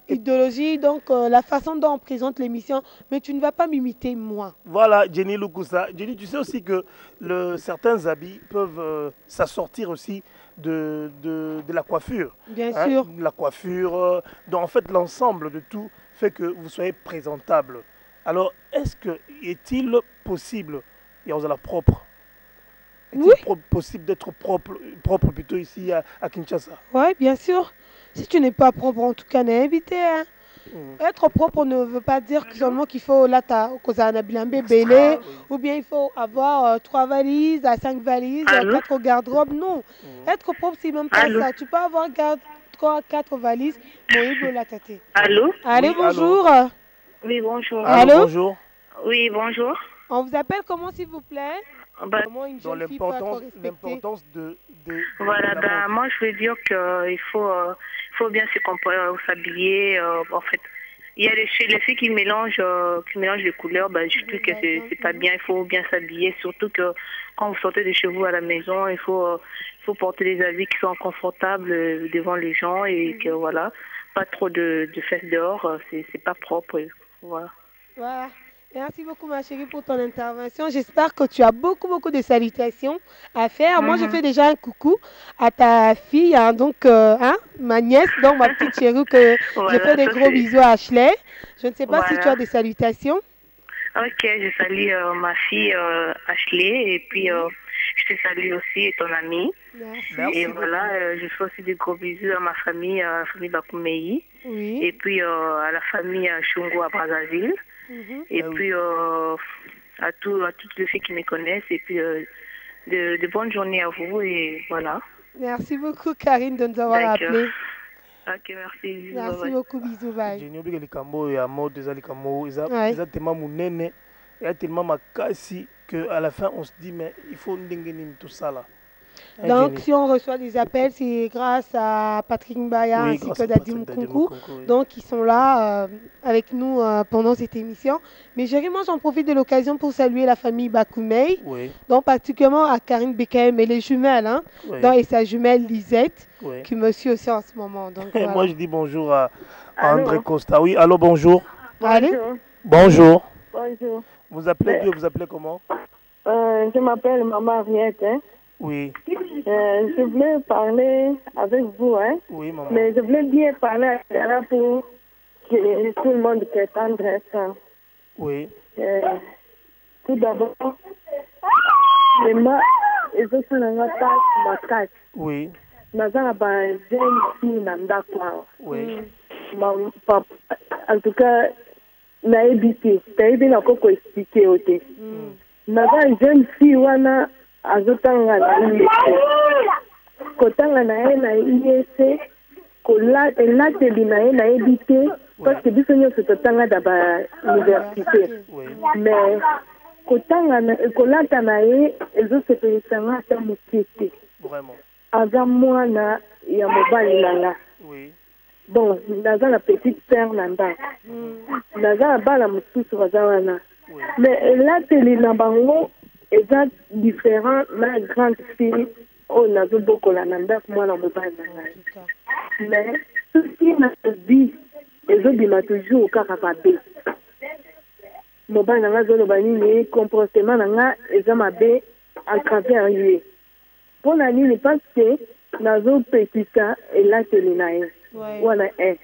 idéologie, donc la façon dont on présente l'émission, mais tu ne vas pas m'imiter moi. Voilà, Jenny Lukusa. Jenny, tu sais aussi que certains habits peuvent s'assortir aussi de la coiffure. Bien sûr. La coiffure, donc en fait l'ensemble de tout fait que vous soyez présentable. Alors, est-il possible, et on a la propre, est-il possible d'être propre plutôt ici à Kinshasa? Oui, bien sûr. Si tu n'es pas propre, en tout cas, n'est évité. Hein. Être propre ne veut pas dire seulement qu'il faut bébé, ou bien il faut avoir 3 valises, 5 valises, 4 garde-robes. Non. Être propre, c'est même pas ça. Tu peux avoir 3, 4 valises, Allô? Allez, bonjour. Oui, bonjour. Allô? Bonjour. Oui, bonjour. On vous appelle comment, s'il vous plaît? Dans l'importance de voilà, moi je veux dire qu'il faut bien s'habiller. En fait, il y a les filles qui mélangent les couleurs. Je trouve que c'est pas bien. Il faut bien s'habiller, surtout que quand vous sortez de chez vous à la maison, il faut porter des habits qui sont confortables devant les gens et que voilà, pas trop de fesses dehors. C'est pas propre. Voilà. Voilà. Merci beaucoup ma chérie pour ton intervention. J'espère que tu as beaucoup de salutations à faire. Moi, je fais déjà un coucou à ta fille, hein, donc ma nièce, donc ma petite chérie, que je fais des gros bisous à Ashley. Je ne sais pas si tu as des salutations. Ok, je salue ma fille Ashley et puis je te salue aussi et ton amie. Merci. Et voilà, je fais aussi des gros bisous à ma famille, la famille Bakoumei, et puis à la famille Chungo à Brazzaville. Et puis à toutes les filles qui me connaissent et puis de bonnes journées à vous et voilà. Merci beaucoup Karine de nous avoir appelé. Ok, merci. Merci beaucoup, bisous, bye. J'ai oublié les cambos et à mode des alicambos, ils ont tellement mounene, il y a tellement makasi qu'à la fin on se dit mais il faut ndengeni tout ça là. Donc, si on reçoit des appels, c'est grâce à Patrick Mbaya ainsi que Dadi Moukounkou. Donc, ils sont là avec nous pendant cette émission. Mais moi, j'en profite de l'occasion pour saluer la famille Bakoumei. Donc, particulièrement à Karine Bekaem et les jumelles. Hein, et sa jumelle Lisette, qui me suit aussi en ce moment. Donc, voilà. Moi, je dis bonjour à André Costa. Oui, allô, bonjour. Allez. Bonjour. Bonjour. Vous appelez Dieu, vous appelez comment? Je m'appelle Maman Ariette. Hein. Oui. Je voulais parler avec vous, hein. Oui, maman. Mais je voulais bien parler pour que tout le monde s'attende ça. Oui. Tout d'abord, ils sont dans ma case. Oui. Oui. En tout cas, na EBC, t'as bien encore expliqué au thé. naza jeune fille wana azotanga na IEC kotanga na ye na IEC elateli na ye nayebi te parce que biso nyonso totanga na bauniversité mais kolata na ye ezosepelisanga ata moke te aza mwana ya mobali na nga bon naza na petite sœur na ndako naza na bana mosusu baza wana mais elateli na bango eza différent na grande fille oyo nazobokola na ndako mwana mobali na ngai mais soki nabi ezobima toujours kaka mabe mobali na ngai azoloba nini comportement na ngai eza mabe à travers ye mpona nini parce que nazopekisa elateli na ye wana 1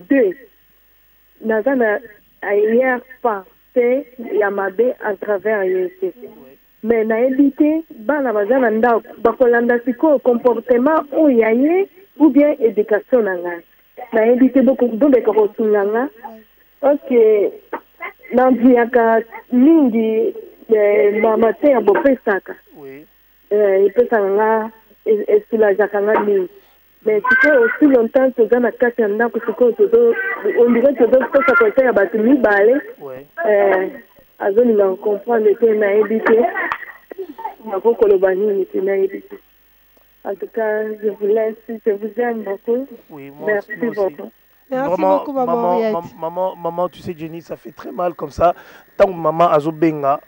2 naza na hier pas te ya mabe à travers ye te mais nayebi te bana baza na ndako bakolanda sikoyo comportement oyo ya ye ou bien éducation na ngai nayebi te bobeka kosunga nga oke namviyaka mingi mama te ya bopesaka epesaka nga esulajaka nga mingi mais sikoyo aussi longtemps toza na kati ya ndako sikoyo ondire tozopesa conseil ya bato mibale azolinga comprendre te nayebi te nakokoloba nini te nayebi te. En tout cas, je vous laisse, je vous aime beaucoup. Oui, merci beaucoup. Merci beaucoup, maman. Maman, tu sais, Jenny, ça fait très mal comme ça. Tant que maman a benga,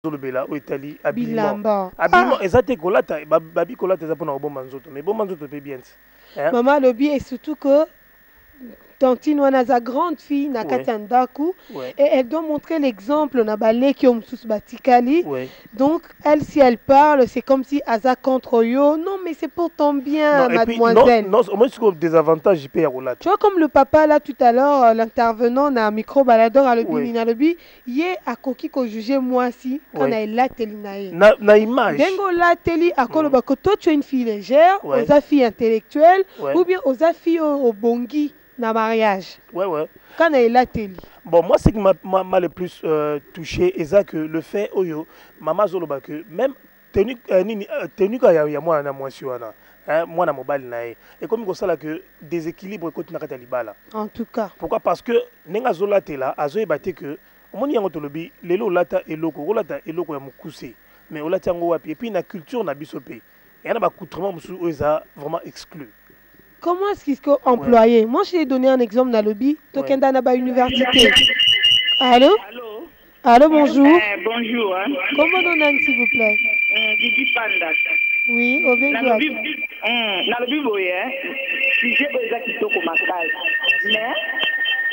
au Italie, habillement. Habillement, exactement, colata, babi colata, ça pour nous bon manzoto, mais bon manzoto peut bien. Maman, le bien est surtout que Tantine wana za grande fille na Katandaku et elle doit montrer l'exemple na balé qui ont sous batikali. Donc elle si elle parle c'est comme si Aza contre yo. Non mais c'est pour ton bien mademoiselle. Non, moi c'est comme des avantages hyper roulats. Tu vois comme le papa là tout à l'heure l'intervenant na micro balador à l'obi na l'obi yé a koki ko juger moi si quand a la teli na image. Dengo la teli a koloba ko toi tu es une fille légère, aux filles intellectuelles ou bien aux filles au bongi. Na mariage. Quand elle a télé. Bon, moi, ce qui m'a le plus touché, c'est que le fait, maman Zoloba, que même tenu qu'il y a moi, moi, na mobile nae. Et comme ça là que déséquilibre côté na katalibala. En tout cas. Pourquoi? Parce que nenga zola tela, azoe baté que omoni yango tolobi, lelo lata eloko ya mukuse. Mais olata yango wapi et puis na culture na bisope. Et na ba coutrement musu oza vraiment exclu. Comment est-ce qu'il faut employer? Moi, je t'ai donné un exemple dans le lobby. Tokenda Naba Université. Allô? Allô, bonjour. Bonjour. Comment on a s'il vous plaît? Didi Panda. Oui, au bien. Dans le lobby, sujet de Kitoko Makal. Mais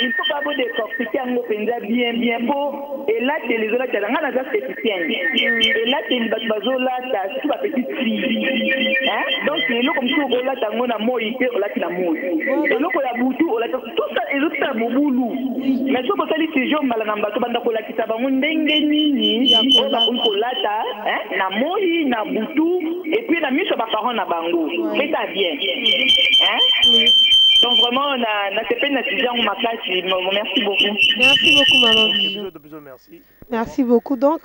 il ne faut pas vous décortiquer en open bien beau. Et là, les autres, il y a un esthéticienne. Et là, il y a une petite fille. Donc, c'est là comme ça, on a un moïse, on a un moïse. Et là, on a boutou, on a tout ça, et l'autre, c'est un boulou. Mais ce que c'est ces gens, malgré tout, on a qui ça va on dengue on a un colata, na moïse, na boutou, et puis la mise sur ma parole na bango. C'est ça bien. Donc vraiment, on a fait peine à ma classe. Merci beaucoup. Merci beaucoup, maman. Merci beaucoup. Donc,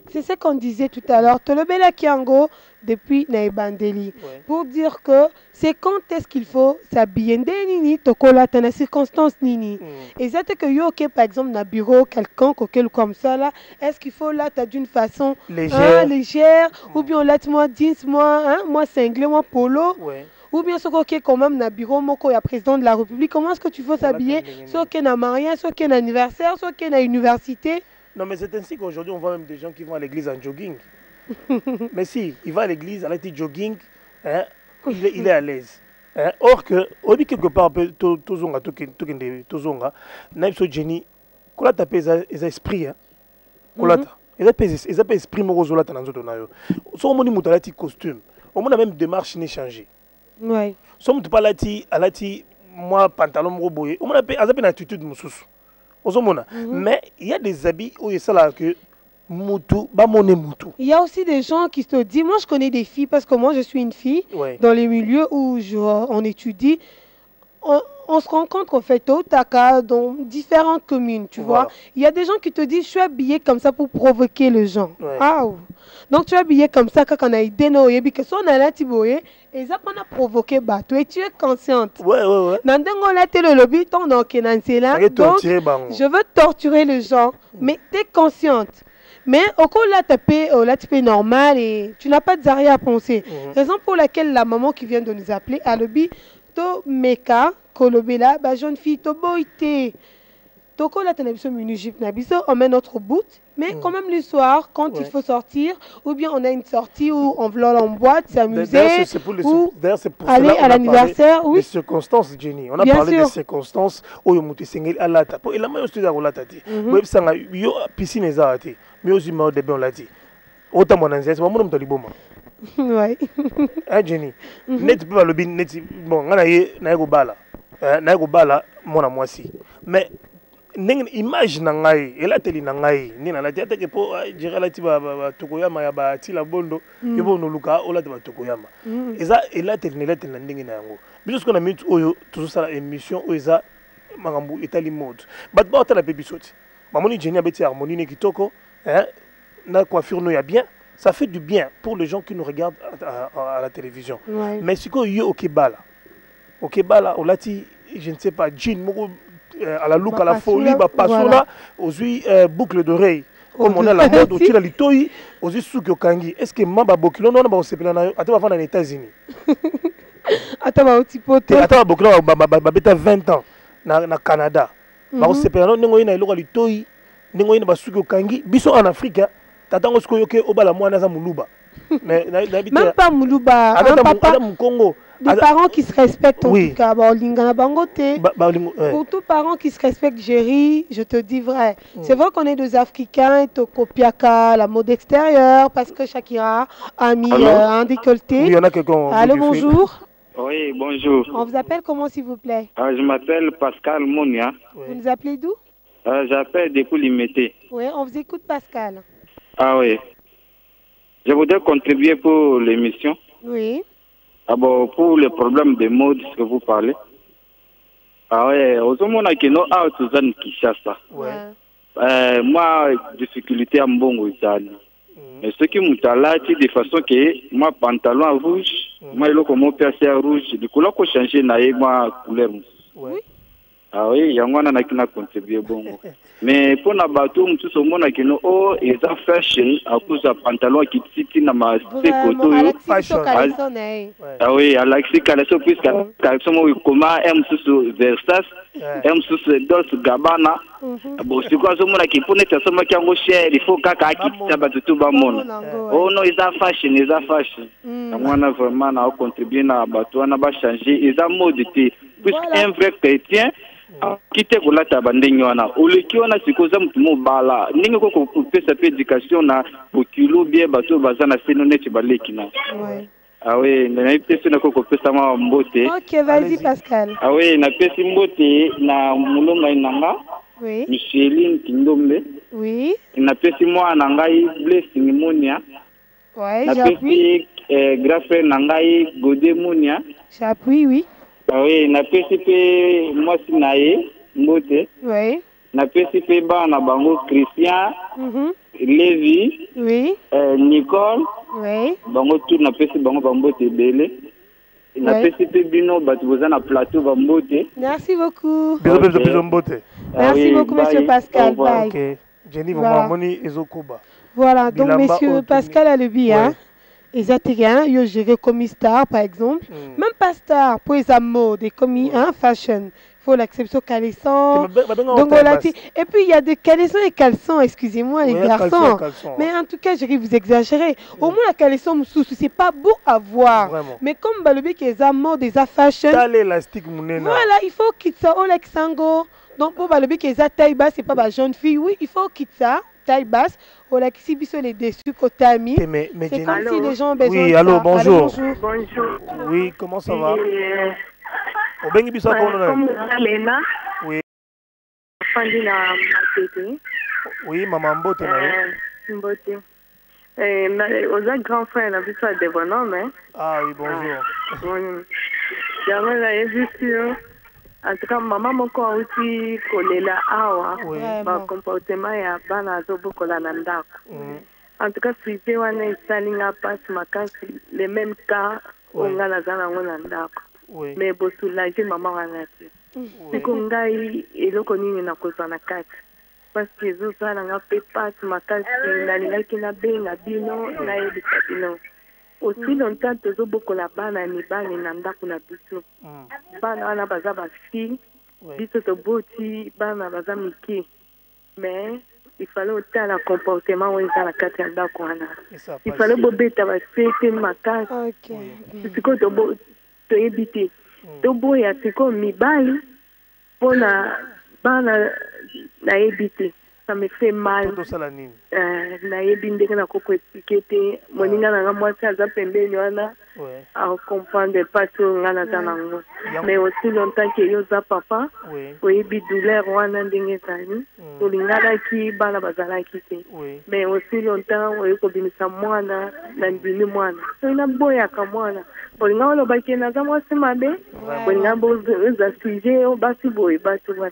c'est ce qu'on disait tout à l'heure. Tolobela Kiango depuis Naibandeli. Pour dire que c'est quand est-ce qu'il faut s'habiller. Nini, tokola, dans la circonstance nini. Et c'est que yo, par exemple, dans le bureau, quelqu'un, comme ça, là, est-ce qu'il faut là, d'une façon légère, ou bien là, moi, jeans, moi, cinglé, moi, polo. Ou bien ce qui est quand même dans le bureau, moi, il y a président de la République, comment est-ce que tu veux s'habiller? Soit qu'il y a un mariage, soit qu'il y a un anniversaire, soit qu'il y a une université. Non, mais c'est ainsi qu'aujourd'hui, on voit même des gens qui vont à l'église en jogging. Mais si, il va à l'église, à petit jogging, il est à l'aise. Or que, au bout quelque part, tozonga, naïpso Jenny, kola tapé les esprits, kolata. Ils appellent esprit morozolata dans notre nayo. So moni mutalati costume. On a même démarche n'échanger. Ouais. Somme pas alati moi pantalon roboyé. On a une attitude mususu. Mais il y a des habits où il y a que mutu, ba moné mutu. Il y a aussi des gens qui se disent, moi je connais des filles parce que moi je suis une fille dans les milieux où on étudie. on se rencontre en fait au Taka dans différentes communes, tu vois. Il y a des gens qui te disent, je suis habillé comme ça pour provoquer les gens. Ah, donc tu es habillé comme ça quand on a idée, que son a là, et ça qu'on a provoqué, et tu es consciente. Donc, je veux torturer les gens, mais tu es consciente. Mais au cas là, tu es normal et tu n'as pas de arrière à penser. Raison pour laquelle la maman qui vient de nous appeler a le bi to meka kolobela ba jeune fille to boité. To ko la télévision minujip na biso on met notre bout, mais quand même le soir quand il faut sortir ou bien on a une sortie où on vole en boîte, s'amuser ou aller à l'anniversaire, oui. Des circonstances, Jenny. On a parlé des circonstances où il y a des alata. Et la main aussi d'Arolata. Oui, ça a eu piscine et zahati. Mais aussi, on l'a dit. Autant mon ancien, c'est mon taliboma. Oui. Hein, Jenny? Net pas le bin, net. Bon, on a eu Naïgobala. Naïgobala, mon amour aussi. Mais, image nangai, et la télé nangai, ni na la tête que pour gérer la tiba Tokoyama ya ba tila bondo, et bon, nous luka, on l'a de Tokoyama. Et ça, et la télé n'est pas n'ingi nango. Mais ce qu'on a mis tout ça émission, où ça, magambu, Italie mode. But ba la baby sauce. Mamoni Jenny a bêti harmonie ne kitoko. La coiffure nous y a bien, ça fait du bien pour les gens qui nous regardent à la télévision. Mais si quoi yo au Kebala, on l'a dit, je ne sais pas, jean, à la look, à la folie, passola, aux boucles d'oreilles. Comme on a la mode, au-dessus de la litoi, aux souk au kangi. Est-ce que Mamba Bokilo, non, on s'est plaint à toi avant dans les États-Unis. Attends, au petit pote. Attends, Bokilo, 20 ans, na Canada. On s'est plaint, non, on a la litoi. Ningo ina basuki kangi biso en Afrique tatango siko yoke obala mwana za muluba mais même pas muluba un papa Congo des parents qui se respectent en tout cas ba lingana bangote pour tous parents qui se respectent Géry je te dis vrai c'est vrai qu'on est des Africains et copiaka la mode extérieure parce que Shakira a mis un décolleté. Oui, il y en a quelqu'un. Allô, bonjour. Oui, bonjour. On vous appelle comment s'il vous plaît? Je m'appelle Pascal Mounia. Vous nous appelez d'où? J'appelle depuis Limité. Oui, on vous écoute, Pascal. Ah oui. Je voudrais contribuer pour l'émission. Oui. Ah bon, pour le problème de mode que vous parlez. Ah oui, au moment où nous avons tous un Kinshasa. Ouais. Moi, difficulté à Mbongo Italie. Mais ce qui me là, c'est de façon que moi, pantalon rouge, moi, il y a mon percé rouge, du coup, là, je changer ma couleur. Oui. Ah oui, il y a un contribué bon. Mais pour la bateau, tout ce monde qui nous oh, ils ont fashion à cause de pantalon qui tient dans ma sécoto. Ah oui, Alexis Calesso puisque Calesso comment aime sous Versace, aime sous Dolce Gabbana. Bon, c'est quoi ce monde qui pour nettoyer ce monde qui est cher, il faut qu'à qui t'abatte tout le monde. Oh non, ils ont fashion, ils ont fashion. On a vraiment contribué à la bateau, on a pas changé, ils ont modité. Puisque un vrai chrétien quitte la tabandeng wana oleki wana sikoza mutu mobala ninga ko pesa pe éducation na bokilo bien bato bazana seno neti baleki na ah oui na pesa na ko pesa ma mbote. OK, vas-y Pascal. Ah oui na pesa mbote na mulonga inanga. Oui. Micheline Kindombe. Oui. Na pesa moi na ngai Blessing Monia. Ouais, j'appuie. Grand frère na ngai Godé Monia. J'appuie, oui. Ah oui, na PCP moi sinaye mbote. Oui. Na PCP ba na bango Christian. Lévi. Oui. Nicole. Oui. Bango tout na PCP bango bambote belé. Na PCP bino batu boza na plateau bambote. Merci beaucoup. Bisous mbote. Merci beaucoup monsieur Pascal. Bye. OK. Jenny vraiment moni ezokuba. Voilà, donc monsieur Pascal a le bien. Exactement, yo géré comme star par exemple, même pas star pour les amours des commis fashion, il faut l'exception caleçon. Donc voilà, et puis il y a des caleçons et caleçons, excusez-moi les garçons. Mais en tout cas, je vais vous exagérer. Au moins la caleçon c'est pas beau à voir. Mais comme Balobi qui est amours des fashion. L'élastique voilà, il faut quitter ça au Lexango. Donc pour Balobi qui est taille basse, c'est pas ma jeune fille. Oui, il faut quitter ça. Taille basse, on a qui sur les dessus côté ami. C'est comme si les gens ont besoin de ça. Oui, allô, bonjour. Bonjour. Oui, comment ça va? Oui. Oui, maman Mbote. Mbote. Aux grand frère, on a vu ça de bonhomme, hein? Ah oui, bonjour. Jamais la édition. En tout cas, maman moko aussi kolela awa ba comportement ya bana azobokola na ndako. En tout cas, suite wana esalinga pasi makasi le même cas onga naza nango na ndako. Mais bosoulage mama wana te. Siko ngai eloko nini nakozwa na kati. Parce que ezosalanga mpe pasi makasi nalingaki nabenga bino nayebisa bino. Aussi longtemps tozobokola bana mibali na ndako na biso. Bana wana baza bafille biso toboti bana baza mike. Mais il fallait otala comportement oyo eza na kati ya ndako wana. Il fallait bobeta basete makasi. Siko toyebi te toboya siko mibali mpona bana nayebi te. Ça me fait mal. Nayebi ndenge nakoko expliquer te moninga nanga mwasi aza pembeni wana acomprendre pas so nga naza nango. Mais aussi longtemps que yoza papa oyebi douleur wana ndenge ezali tolinganaki bana bazalaki te. Mais aussi longtemps oyebi kobimisa mwana na mbimi mwana oyina boyaka mwana olinga olobaki naza mwasi mabe olinga boza sujet basi boye basi wana.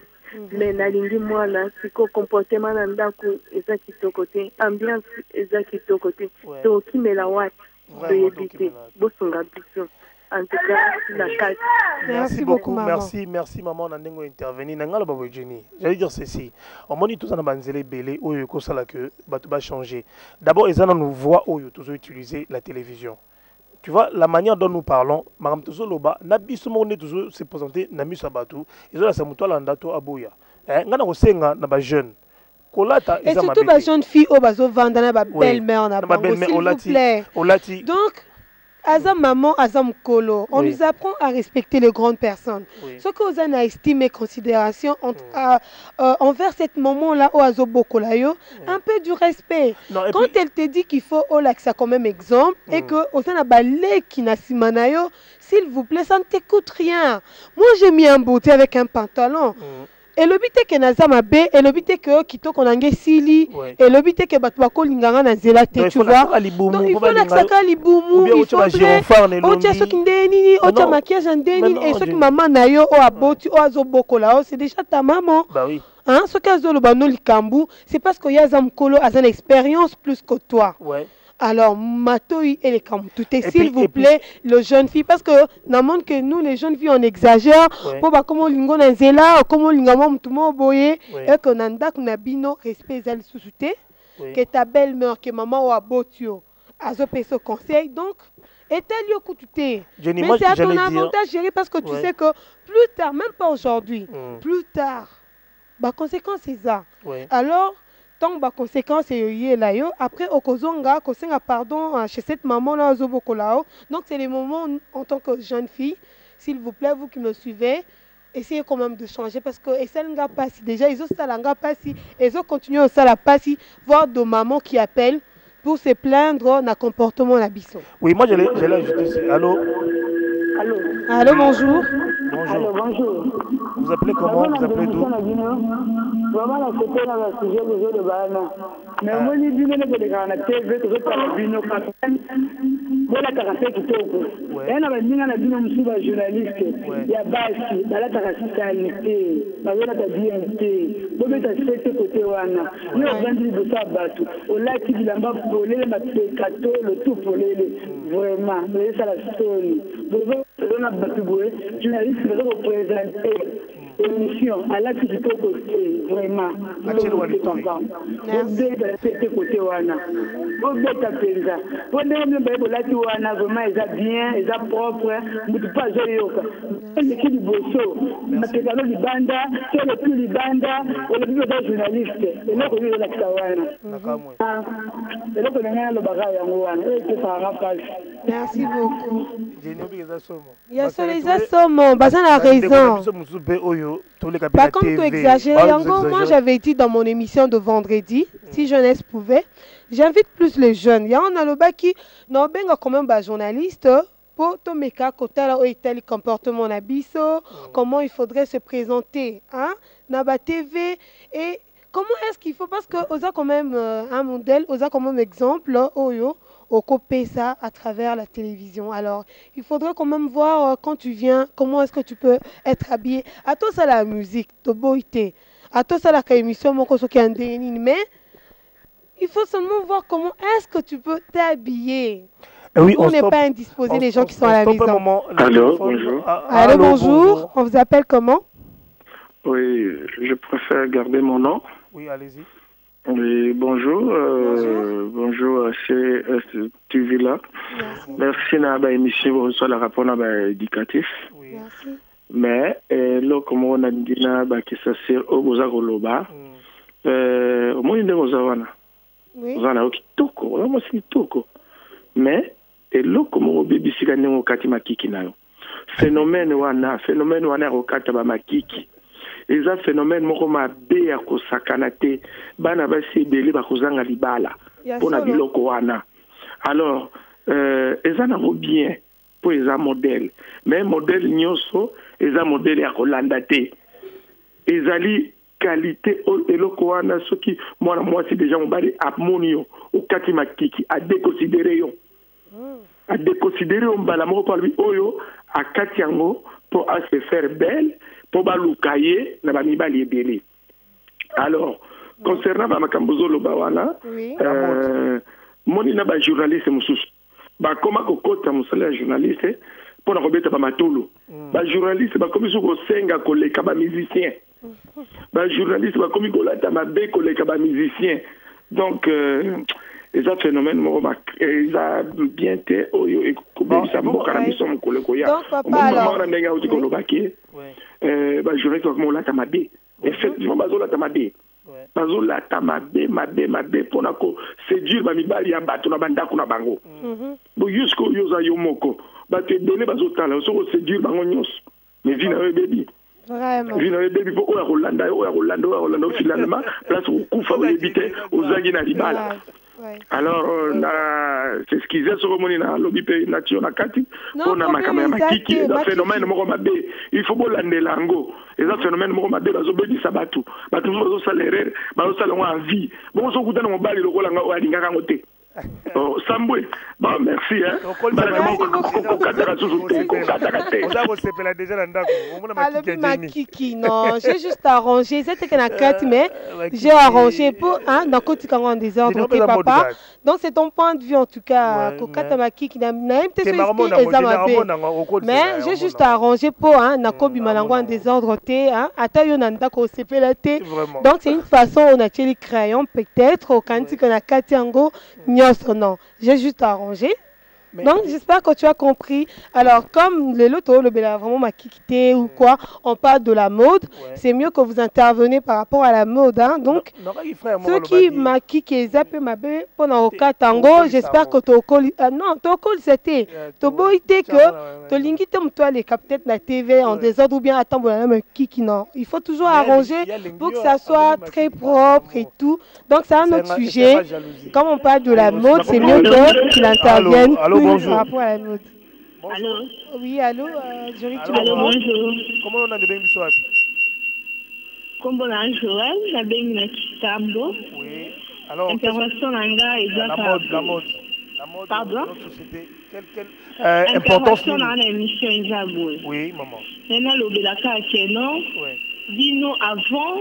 Mais nalingi mwana siko comportement na ndako eza kitoko te, ambiance eza kitoko te, tokimela wati toyebi te bosunga biso. En tout cas, la case. Merci beaucoup, maman. Merci maman Nandengo intervenir. Nangala babo Jenny. J'allais dire ceci. On m'a dit tout ça dans banzele belé oyo ko sala que bato ba changer. D'abord ils en nous voit oyo tous utiliser la télévision. Tu vois, la manière dont nous parlons, Madame Tozoloba, Nabiso Monde toujours se présenter, Nami Sabatou, ils ont la Samuto Landato Aboya. Ngana Osenga, Naba jeune. Et surtout, les jeunes filles, au bazo vendana, ba belle-mère, on a pas s'il vous plaît. Donc, Azam maman, Azam Kolo, on nous apprend à respecter les grandes personnes. Ce que vous avez estime et considération envers cette maman-là, au Azo Bokolayo, un peu du respect. Quand elle te dit qu'il faut ça comme même exemple, et que au a balé qui n'a simanayo, s'il vous plaît, ça ne t'écoute rien. Moi, j'ai mis un bouté avec un pantalon. Et le but est que Nazama B, et le but est que Kito Konange Sili, et le but est que Batwako Linganga Nazela, tu vois. Donc il faut l'accès Liboumou, il faudrait. Ocha Sokindeni, Ocha maquillage en déni, et ce que maman Nayo, o Aboti, o Azobokola, c'est déjà ta maman. Bah oui. Hein, ce qu'Azolobano Likambu, c'est parce que Yazam Kolo a une expérience plus que toi. Ouais. Alors, Matoi et les Kamoutoute, s'il vous plaît, le jeune fille, parce que n'amène que nous, les jeunes filles, on exagère. Pour bah comment lingo nanzela, comment lingamo mtumo boye, et que nanda kunabino respect zal susute, que ta belle-mère, que maman ou abotio, azopé ce conseil, donc. Et tel yo koutouté. Mais c'est à ton avantage, chérie, parce que tu sais que plus tard, même pas aujourd'hui, plus tard, bah conséquence c'est ça. Alors. Tant que conséquence est là, après okozonga kosenga pardon chez cette maman là ozobokolao. Donc c'est les moments en tant que jeune fille, s'il vous plaît, vous qui me suivez, essayez quand même de changer parce que et ça n'a pas si déjà ils ont ça n'a pas si ils ont continué ça la pas si voir de mamans qui appellent pour se plaindre d'un comportement l'abisson. Oui, moi j'allais ajouter. Allô. Allô. Allô, bonjour. Bonjour. Allô, bonjour. Vous appelez comment? Vous appelez d'où? Vraiment, la côté là, le sujet de Bana. Mais moi, je dis que les gens qui ont parlé de nos campagnes, voilà, tu as fait tout au et on a dit que les journalistes, il y a Bassi, il y a la citoyenneté, il y a la DNT, il y a la côté Wana, il y a vendu de ça bateau. On a dit qu'il y a le tout pour les vraiment, mais c'est la story. On a battu, journaliste, qui représenter émission à la petite côté vraiment nous content de côté wana au beta penza pour même la tu wana vraiment bien ils a propre mais pas joyoka c'est qui du bosso matériel libanda c'est le plus libanda on est des journalistes et là on est la kawana nakamwe et là on est le bagage en wana et que ça rappelle. Merci beaucoup. Il y a les assommes, Bazan a raison. Par contre, tu exagères. Moi, j'avais dit dans mon émission de vendredi, si jeunesse pouvait, j'invite plus les jeunes. Il y a un aloba qui, non, ben, quand même, journaliste, pour te mettre à côté, là, où est tel comportement nabiso, comment il faudrait se présenter, hein, dans la TV, et comment est-ce qu'il faut, parce que, on a quand même un modèle, on a quand même exemple, Oyo, occuper ça à travers la télévision. Alors, il faudrait quand même voir quand tu viens, comment est-ce que tu peux être habillé. À toi, ça la musique, de beauté. À toi, ça la émission, mais il faut seulement voir comment est-ce que tu peux t'habiller. Oui, on n'est pas indisposé, les gens qui sont à la maison. Allô, bonjour. Allô, bonjour. On vous appelle comment? Oui, je préfère garder mon nom. Oui, allez-y. Oui, bonjour. Bonjour à TV là. Merci à l'émission pour recevoir le rapport éducatif. Oui. Merci. Mais là, comme on a dit, que ça sert au Gozagoloba. Au moins, il y a des gens qui ont kitoko. Moi, c'est kitoko. Mais, et là, comme on dit, c'est un katimakiki. Phénomène wana au katamakiki. Et ça phénomène moko mabe ya kosakana te bana basi ebele bakozanga libala pona biloko wana. Alors eza na bien po eza modèle mais modèle nyonso eza modèle ya kolanda te ezali qualité eloko wana soki mwana mwasi déjà mobali amoni yo okati makiki a déconsidérer yo a déconsidérer yo mbala moko pa lui oyo akati yango pour se faire belle pour balukaye na bamibali ebele. Alors concernant makambozo lobawana moni na ba journaliste mususu ba koma kokota musala ya journaliste pour na kobeta ba matolo ba journaliste ba komi ko senga koleka ba musicien ba journaliste ba komi kolata mabe koleka ba musicien. Donc les phénomènes mo ba eza bien te oyo ekobisa mboka na biso mokoleko ya mo na ndenga uti kolobaki ba journaliste comme la tamade effectivement bazola tamade bazola tamade mabe pona ko séduire ba mibali ya bato na bandako na bango bo jusqu'au yoza yomoko ba te donner bazotala so ko séduire bango nyos mais vina baby vraiment vina baby pour o Rolanda finalement place kufa o éviter ozangi na libala. Alors c'est ce qu'ils ont sur le lobby nature na kati on a makiki un phénomène moko mabe il faut bolande lango et un phénomène moko mabe bazobedi sabatu batu bazo salaire bazo salongo en vie bon so kutana mobali lokola nga o alinga kango te. Oh, Samboué, bon, merci. Hein. Makiki, non, j'ai juste arrangé. C'était que la carte, mais j'ai arrangé pour un côté en désordre, papa. Donc, c'est ton point de vue en tout cas. Kokata Makiki, mais j'ai juste arrangé pour un Nakobi Malango en désordre, Atayo Nanda ko sepelate. Donc, c'est une façon, on a les crayons, peut-être, au Kanti qu'on a Katiango. Non, j'ai juste arrangé. Donc, j'espère que tu as compris. Alors, comme le loto, le bela vraiment m'a quitté ou quoi, on parle de la mode. C'est mieux que vous intervenez par rapport à la mode. Hein. Donc, ceux qui m'a quitté, zappé ma bé, pendant au cas tango, j'espère que tu as non, tu as c'était. Tu as beau que tu as l'ingité, toi, les capteurs de la TV en désordre ou bien attends, kiki, non. Il faut toujours arranger pour que ça soit très propre et tout. Donc, c'est un autre sujet. Comme on parle de la mode, c'est mieux que tu l'interviennes. Bonjour. Par rapport à la mode. Allô. Oui, allô, allô, bonjour. Comment on a des bains du soir? Comme on a Joël, la bain de Kitambo. Oui. Alors, intervention langa et la mode. Pardon? Importance. Intervention dans l'émission Isabou. Oui, maman. Maintenant, l'obélaka à Kenon. Oui. Dis-nous avant,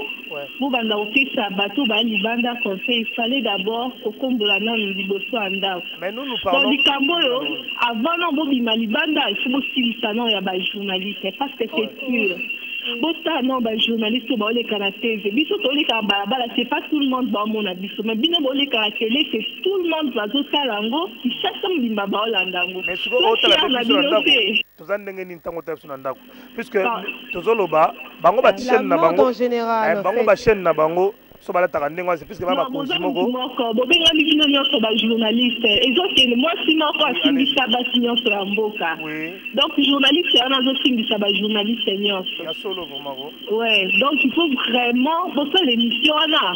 vous banda okesa bateau ba libanda conseil, il fallait d'abord au kombolana liboso anda. Mais nous parlons. Dans Likamboyo, avant non bobi malibanda, il faut aussi non ya ba journaliste parce que c'est sûr. Bota non ba journaliste ba les caractères, biso to les kabala, c'est pas tout le monde ba mon abiso, mais bino bo les caractères, c'est tout le monde va zo talango, qui chaque limba ba olandango. Mais si vous otala biso ndako. Tozandenge ni ntango tabiso ndako. Puisque tozoloba bango ba chaîne na bango en général bango ba chaîne na bango so bala taka ndengo c'est puisque ba konzi moko bobenga bino nyonso ba journaliste ezoke moi sinon ko asimbisa ba nyonso ya mboka donc journaliste ana zo simbisa ba journaliste nyonso ya solo vraiment ouais donc il faut vraiment pour ça l'émission là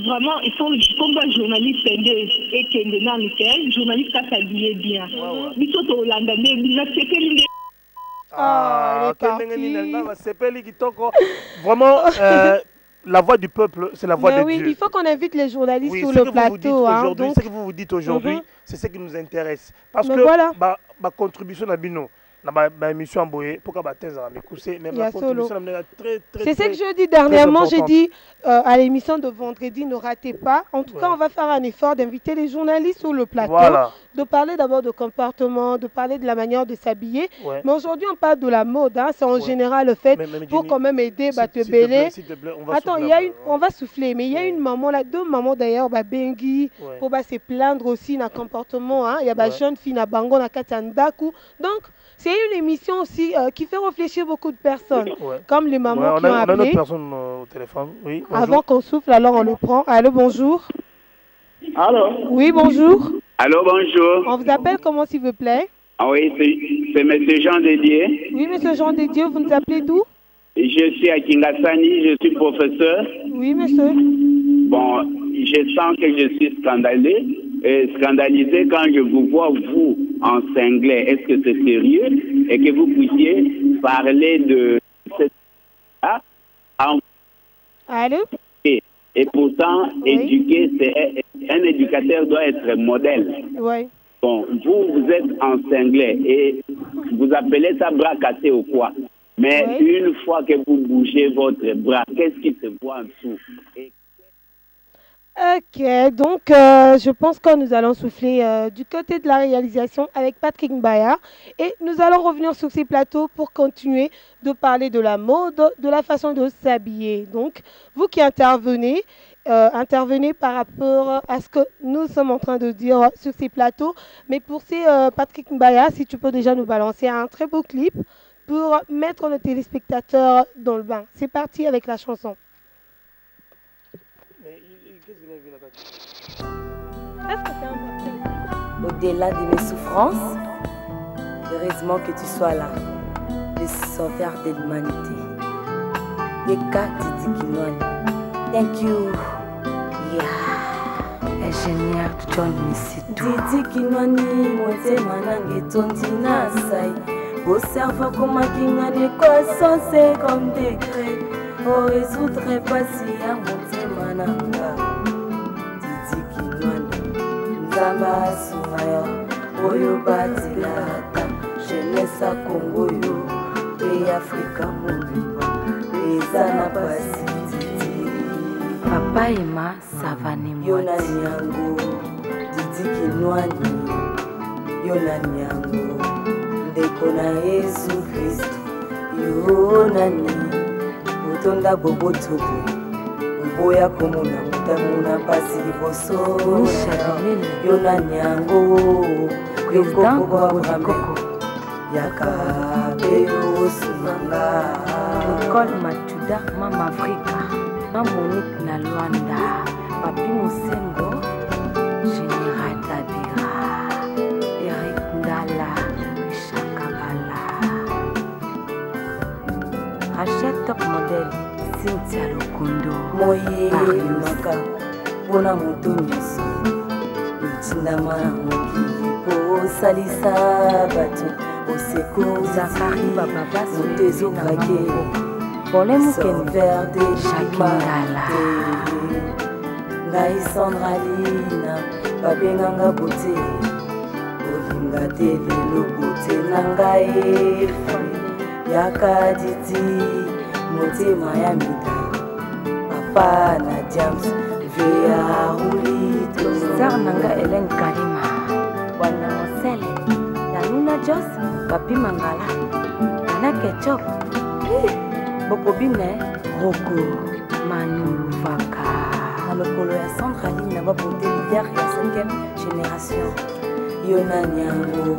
vraiment il faut comme un journaliste et kende na nickel journaliste ça s'habiller bien biso to landa ne na sepeli vraiment la voix du peuple, c'est la voix de oui, Dieu. Il faut qu'on invite les journalistes sur le plateau. Ce que vous vous dites aujourd'hui, c'est ce qui nous intéresse. Parce que voilà. ma contribution à Bino, ma émission pourquoi c'est ce que je dis dernièrement. J'ai dit à l'émission de vendredi, ne ratez pas. En tout cas, on va faire un effort d'inviter les journalistes sur le plateau, de parler d'abord de comportement, de parler de la manière de s'habiller. Mais aujourd'hui, on parle de la mode. C'est en général le fait pour quand même aider Batebele. Attends, on va souffler, mais il y a une maman là, deux mamans d'ailleurs, Bengi, pour se plaindre aussi dans le comportement. Il y a des jeunes filles na bango na Katandaku. Donc c'est une émission aussi qui fait réfléchir beaucoup de personnes, comme les mamans qui ont appelé. On a une personne au téléphone. Oui, avant qu'on souffle, alors on le prend. Allô, bonjour. Allô. Oui, bonjour. Allô, bonjour. On vous appelle comment, s'il vous plaît? Oui, c'est M. Jean Dédier. Oui, M. Jean Dédier, vous nous appelez d'où? Je suis à Kingasani, je suis professeur. Oui, monsieur. Bon, je sens que je suis scandalisé quand je vous vois, vous, en cinglé. Est-ce que c'est sérieux? Et que vous puissiez parler de cette... Allô? Et pourtant, éduquer, un éducateur doit être modèle. Oui. Bon, vous êtes en cinglé et vous appelez ça bras cassé ou quoi? Mais une fois que vous bougez votre bras, qu'est-ce qui se voit en dessous? Ok, donc je pense que nous allons souffler du côté de la réalisation avec Patrick Mbaya et nous allons revenir sur ces plateaux pour continuer de parler de la mode, de la façon de s'habiller. Donc, vous qui intervenez, intervenez par rapport à ce que nous sommes en train de dire sur ces plateaux. Mais pour ces Patrick Mbaya, si tu peux déjà nous balancer un très beau clip pour mettre le téléspectateur dans le bain. C'est parti avec la chanson. Au-delà de mes souffrances, heureusement que tu sois là, le sauveur de l'humanité. Yeka Didi Kinwani. Thank you. Yeah. Ingénieur John Misitou. Didi Kinwani, motema nange tondi na sai. Beau cerveau comme un kingane croissance comme degré. Oh, résoudrait pas si à motema nanga. Didi Kinwani. Nzamba sumaya. Oyo batilata. Jeunesse à Congo yo. Pays Africa mobimba. Ezana basi Didi. Papa Emma Savane Mwati. Yona Nyango. Didi Kinwani. Yona Nyango. Ndeko na Yesu Kristo. Yona ni. Utonda bobotobo. Uboya komuna mutamuna pasi liboso. Yona Nyango. Yokoko kwa Abraham. Yakabeyo Sumanga. Nicole Matuda, Mama Africa. Mama Monique na Luanda. Papi Mosengo. Général Tabira. Eric Ndala. Richard Kabala. Rachel Top Model. Cynthia Lokondo. Moye Maka. Pona Motonyeso. Yuchindama Mokili. Po Salisa Batu. Oseko Zakari Bababa. Motezo Krake. Polé Son verde Shakindala. Ngai Sandralina. Babenganga bote. Olinga tele lobote nangai. Yaka Didi. Motema ya mida. Papa na James. Vea Hulito. Star Nanga Hélène Kalima. Wana Mosele. Nanuna Jos. Papi Mangala. Nana Ketchup. Bokobine. Roko. Manu Vaka. Na lokolo ya Sandraline na babote leader ya 5e génération. Yona Nyango.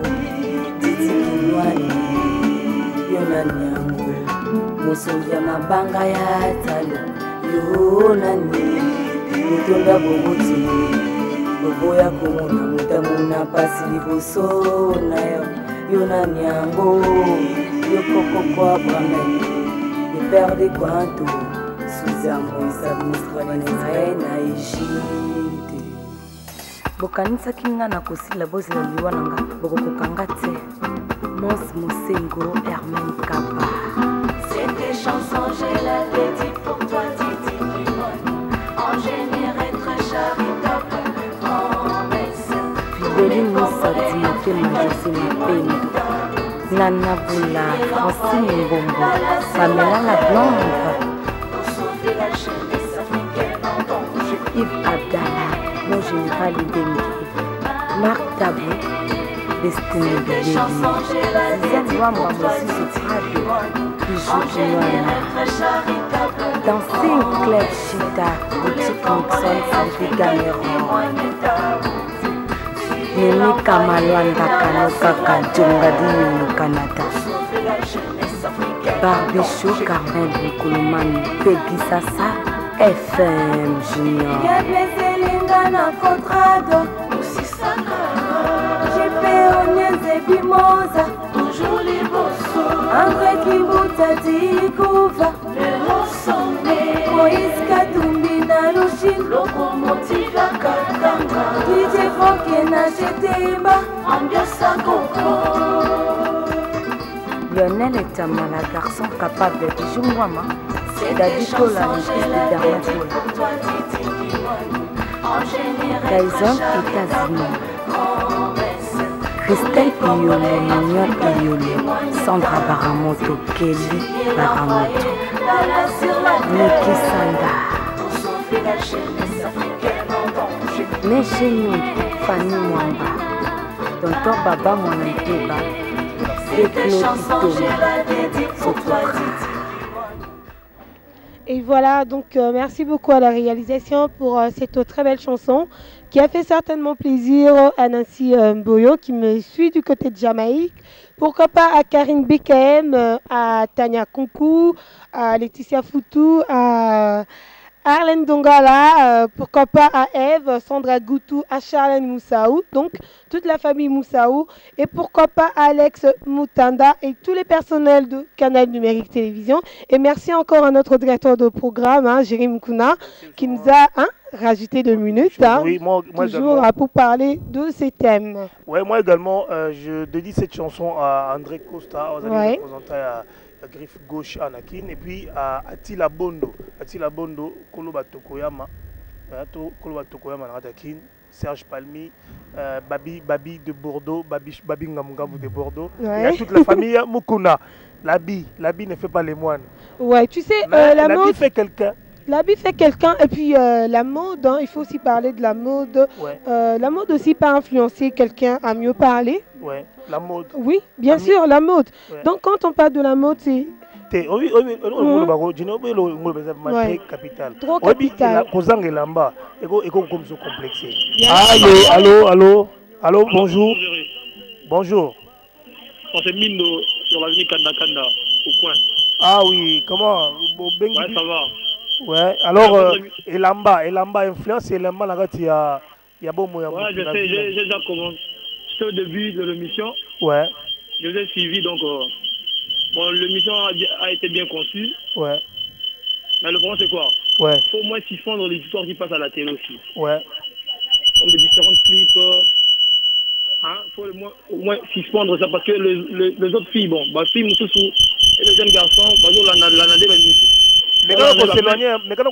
Didi Kinwani. Yona Nyango. Mosongi ya mabanga ya talo. Yona ni. Mutonda boboti. Boboya komona mutamuna pasi liboso na yo. Yona Nyango. Yokoko kwa Abraham. Le père de Kwanto. Suzanne Moïse administre l'Israël na Égypte. Bokanisa kinga na kosila bozela liwa nanga bokokanga te. Mons Mosengo Hermen Kapa. Cette chanson je la dédie pour toi Didi. Pauline Moussadi, José Mapembe, Nana Boula, Francine Mbombo, Pamela la Blonde, Yves Abdallah, mon général Dengue, Marc Tabou, Destiné de Lévi, Zen Wamba Mossi Soprado, Bijou Joana, Dancing Claire Chita, Boutique Nixon, Sylvie Gameron, Nemi Kamalwanda Kanokaka, Djongadi au Canada, Barbichou, Carmel Nicolomani, Peggy Sassa, FM Junior. Bimosa, toujours les bossos. André Kibuta Dikouva, le Rossonné, Moïse Katumbi Nalushin, Locomotive Katanga, DJ Fokena Jetemba, Ambiance Coco. Lionel est un malade garçon capable de Jungwama, c'est d'Adiko la liste dernière fois. Tyson États-Unis. Christelle Iolo, Mignon Iolo, Sandra Baramoto, Kelly Baramoto, Niki Sanda, Méchénou, Fanny Mwamba, Tonton Baba Mwananteba, et Claude Thomas, Et voilà, donc merci beaucoup à la réalisation pour cette très belle chanson qui a fait certainement plaisir à Nancy Mboyo qui me suit du côté de Jamaïque. Pourquoi pas à Karine BKM, à Tania Kunku, à Laetitia Foutou, à Arlène Dongala, pourquoi pas à Eve, Sandra Goutou, à Charlène Moussaou, donc toute la famille Moussaou, et pourquoi pas à Alex Moutanda et tous les personnels de Canal Numérique Télévision. Et merci encore à notre directeur de programme, Jérémy Kouna, qui nous a rajouté 2 minutes, oui, moi toujours pour parler de ces thèmes. Ouais, moi également, je dédie cette chanson à André Costa, aux amis représentés à Griffe Gauche Anakin, et puis à Attila Bondo, Koloba Tokoyama, Natakin, Serge Palmi, Babi de Bordeaux, Babi Ngamungamu de Bordeaux, et à toute la famille Mukuna. L'habit ne fait pas les moines. Ouais, tu sais, l'habit fait quelqu'un. L'habit fait quelqu'un, et puis la mode, il faut aussi parler de la mode. Ouais. La mode aussi peut influencer quelqu'un à mieux parler. Ouais, la mode. Oui, bien sûr, la mode. Ouais. Donc quand on parle de la mode, c'est... capital. Trop capital. Allô, bonjour. Bonjour. C'est Mindo sur l'avenue Kanda, au coin. Ah oui, comment? Ouais, ça va. Ouais, alors, Elamba influence, Elamba, il y a bon moyen. Ouais, je sais, j'ai déjà commencé. C'était au début de l'émission. Ouais. Je vous ai suivi, donc, bon, l'émission a été bien conçue. Ouais. Mais le problème, c'est quoi? Ouais. Il faut au moins s'y fondre les histoires qui passent à la télé aussi. Ouais. Comme de différents clips. Il faut au moins s'y fondre ça, parce que les autres filles, bon, bah, filles, Moussoussou, et les jeunes garçons, bah, mais quand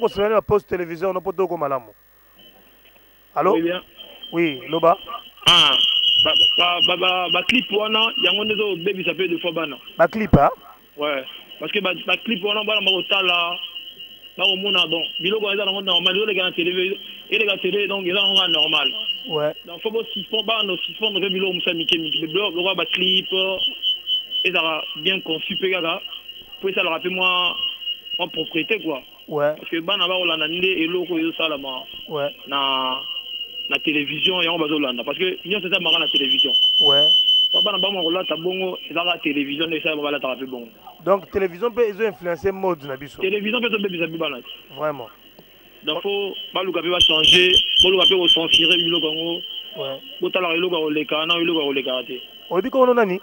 on s'éloigne à la poste télévision, on n'a pas de malamu. Allô? Oui, bien. Oui, Loba. Clip, il y a un baby, ça fait 2 fois. Clip, hein? Ouais. Parce que clip, on a un bon, bon, biloko eza nango normal, les gars télé, et les gars télé, donc ils sont normal. Ouais. Donc faut s'y fondre que biloko musa mike, le blog, le roi clip, et ça va bien conçu, pour ça leur rappelle moi en propriété quoi. Ouais. Parce que bana ba olanda nde eloko ezo sala ma. Ouais. Na télévision et on va olanda parce que nous c'est ça marra la télévision. Ouais. Bana ba mo olanda bongo et la télévision et ça va la taper bongo. Donc télévision peut influencer mode na biso. Télévision peut bien bana. Vraiment. Donc faut ba luka va changer, bo luka peut censurer biloko ngo. Ouais. Botala eloko oleka na eloko oleka te. Obi ko nani?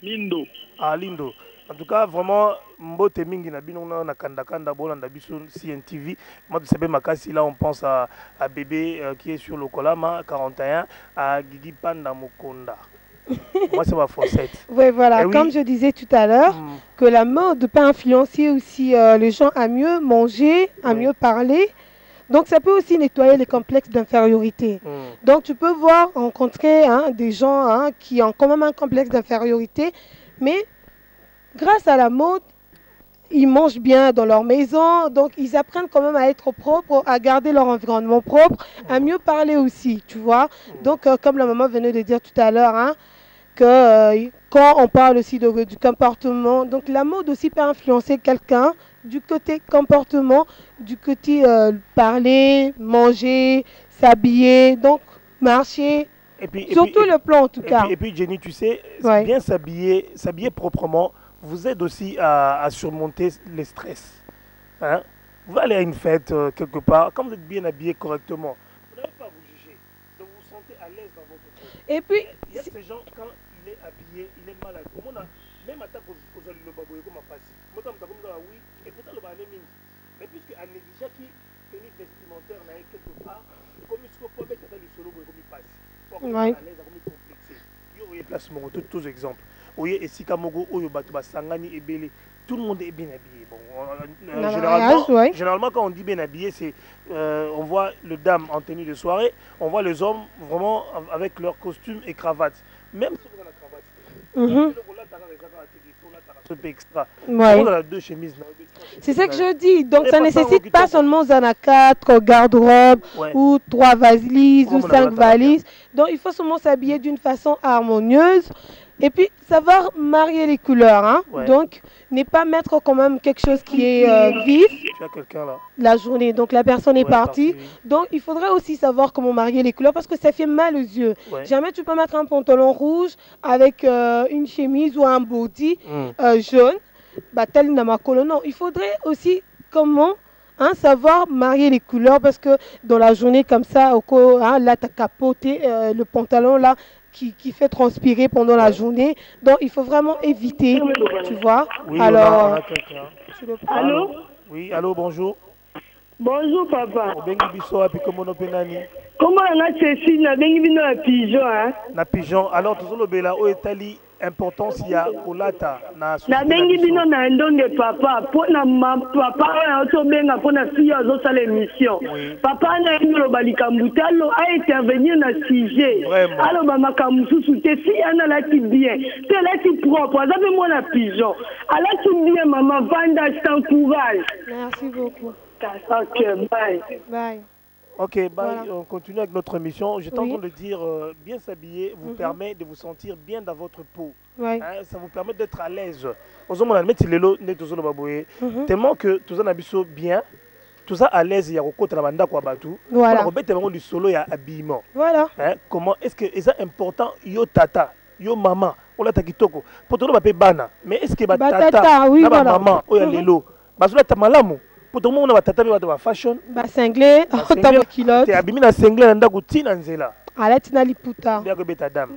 Lindo. Ah Lindo. En tout cas, vraiment, mbote mingi na bino na kanda bolanda biso CNTV. Moi, tu sais makasi là, on pense à bébé qui est sur le Kolama 41, à Gigi Panda Mokonda. Moi, c'est ma fossette. Oui, voilà. Comme je disais tout à l'heure, que la mode peut influencer aussi les gens à mieux manger, à mieux parler. Donc ça peut aussi nettoyer les complexes d'infériorité. Donc tu peux voir, rencontrer des gens qui ont quand même un complexe d'infériorité, mais grâce à la mode, ils mangent bien dans leur maison, donc ils apprennent quand même à être propres, à garder leur environnement propre, à mieux parler aussi, tu vois. Donc comme la maman venait de dire tout à l'heure, que quand on parle aussi du comportement, donc la mode aussi peut influencer quelqu'un du côté comportement, du côté parler, manger, s'habiller, donc marcher, surtout le plan en tout cas. Et puis Jenny, tu sais, bien s'habiller proprement vous aide aussi à surmonter les stress. Hein? Vous allez à une fête quelque part, quand vous êtes bien habillé correctement, vous n'allez pas vous juger, donc vous vous sentez à l'aise dans votre corps. Et puis, il y a ces gens, quand il est habillé, il est malade. Même à ta position, le baboué comme passé. Moi, oui, et pourtant le balai mine. Mais puisque un négligé qui tenue vestimentaire n'a quelque part, comme il se peut mettre dans le solo, comme il passe. Pour à l'aise, comme il complexé. Il y a place mon tous exemples. Oui, et si Kamogo, Sangani et Bélé, tout le monde est bien habillé. Bon, généralement, quand on dit bien habillé, c'est on voit les dames en tenue de soirée, on voit les hommes vraiment avec leur costume et cravate. Même si vous avez la cravate, extra. Deux chemises. C'est ça que je dis. Donc ça ne nécessite pas seulement 4 garde-robes ou 3 valises ou 5 valises. Donc il faut seulement s'habiller d'une façon harmonieuse. Et puis, savoir marier les couleurs. Donc, ne pas mettre quand même quelque chose qui est vif la journée. Donc, la personne est partie. Donc, il faudrait aussi savoir comment marier les couleurs parce que ça fait mal aux yeux. Jamais tu peux mettre un pantalon rouge avec une chemise ou un body jaune. Tel namakolo. Non, il faudrait aussi comment savoir marier les couleurs parce que dans la journée comme ça, là, tu as capoté le pantalon là. Qui fait transpirer pendant la journée. Donc, il faut vraiment éviter, tu vois. Oui, alors, allô? Oui, allô, bonjour. Bonjour, papa. Comment on a Cécile, na pigeon, hein? Na pigeon. Alors, tout le bela au Italie, importance il y a Olata na bengi bino na ndonge papa pour na papa to benga pour na fille zo sala émission papa na ngolo balikambutalo a intervenir na sujet alors mama kamususu te si ana la ti bien te la ti propre ça fait moi la pigeon ala ti bien maman vanda sans courage. Merci beaucoup. OK, bye. Bye. Ok, bye. On continue avec notre émission. J'étais en train de dire, bien s'habiller vous permet de vous sentir bien dans votre peau. Ça vous permet d'être à l'aise. Tellement que tout ça n'a bien, tout ça à l'aise, il y a beaucoup de banda quoi batou. Voilà. Du solo, il y a habillement. Voilà. Comment est-ce que c'est important yo tata, yo maman, on l'a takitoko. Pour tout le monde bana. Mais est-ce que tata, oui, maman, oya lelo, basula tamalamu. Pour tout le monde, on va fashion. Cinglé, kilote. Tu es habillé dans cinglé, on a goûté dans zela. Alatina liputa.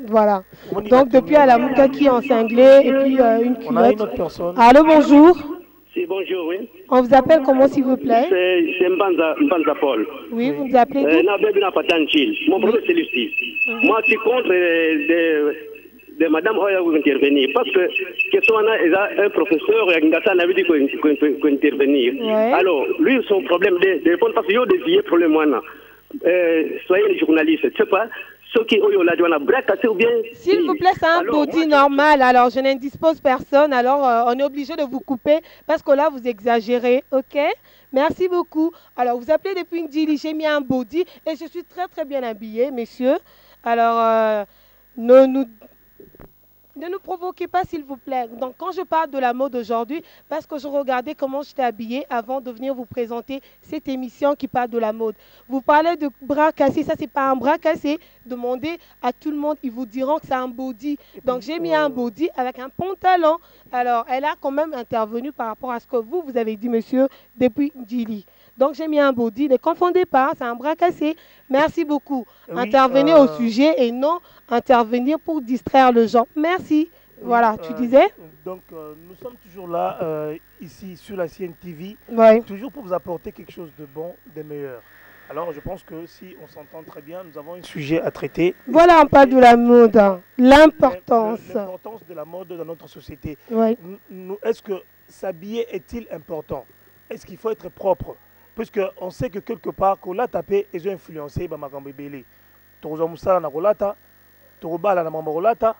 Voilà. Donc depuis à la mouka qui est en cinglé et puis une culotte. On a une autre personne. Allô, bonjour. Si, bonjour, oui. On vous appelle comment, s'il vous plaît? C'est Mbanza Paul. Oui, vous nous appelez Mon problème, c'est celui-ci. Moi, je suis contre de Madame Oya vous intervenir parce que il a un professeur Ngata n'a dit qu'on intervenir. Alors lui son problème de répondre parce qu'il y a des vieux problèmes soyez les journalistes, je sais pas ceux qui ont la douane braqué ou bien. S'il vous plaît, c'est un body normal. Alors je n'indispose personne. Alors on est obligé de vous couper parce que là vous exagérez, ok? Merci beaucoup. Alors vous appelez depuis une Dili, j'ai mis un body et je suis très très bien habillée, messieurs. Alors ne nous provoquez pas, s'il vous plaît. Donc, quand je parle de la mode aujourd'hui, parce que je regardais comment j'étais habillée avant de venir vous présenter cette émission qui parle de la mode. Vous parlez de bras cassés, ça, c'est pas un bras cassé. Demandez à tout le monde, ils vous diront que c'est un body. Donc, j'ai mis un body avec un pantalon. Alors, elle a quand même intervenu par rapport à ce que vous avez dit, monsieur, depuis Dili. Donc, j'ai mis un body. Ne confondez pas, c'est un bras cassé. Merci beaucoup. Oui, intervenez au sujet et non intervenir pour distraire le gens. Merci. Oui, voilà, tu disais? Donc, nous sommes toujours là, ici, sur la CNTV, toujours pour vous apporter quelque chose de bon, de meilleur. Alors, je pense que si on s'entend très bien, nous avons un sujet à traiter. Voilà, on parle de la mode, l'importance. L'importance de la mode dans notre société. Oui. Est-ce que s'habiller est-il important? Est-ce qu'il faut être propre? puisque on sait que quelque part kola tapé ils ont influencé ba makambo belé tozo musala na kolata tokobala na makambo kolata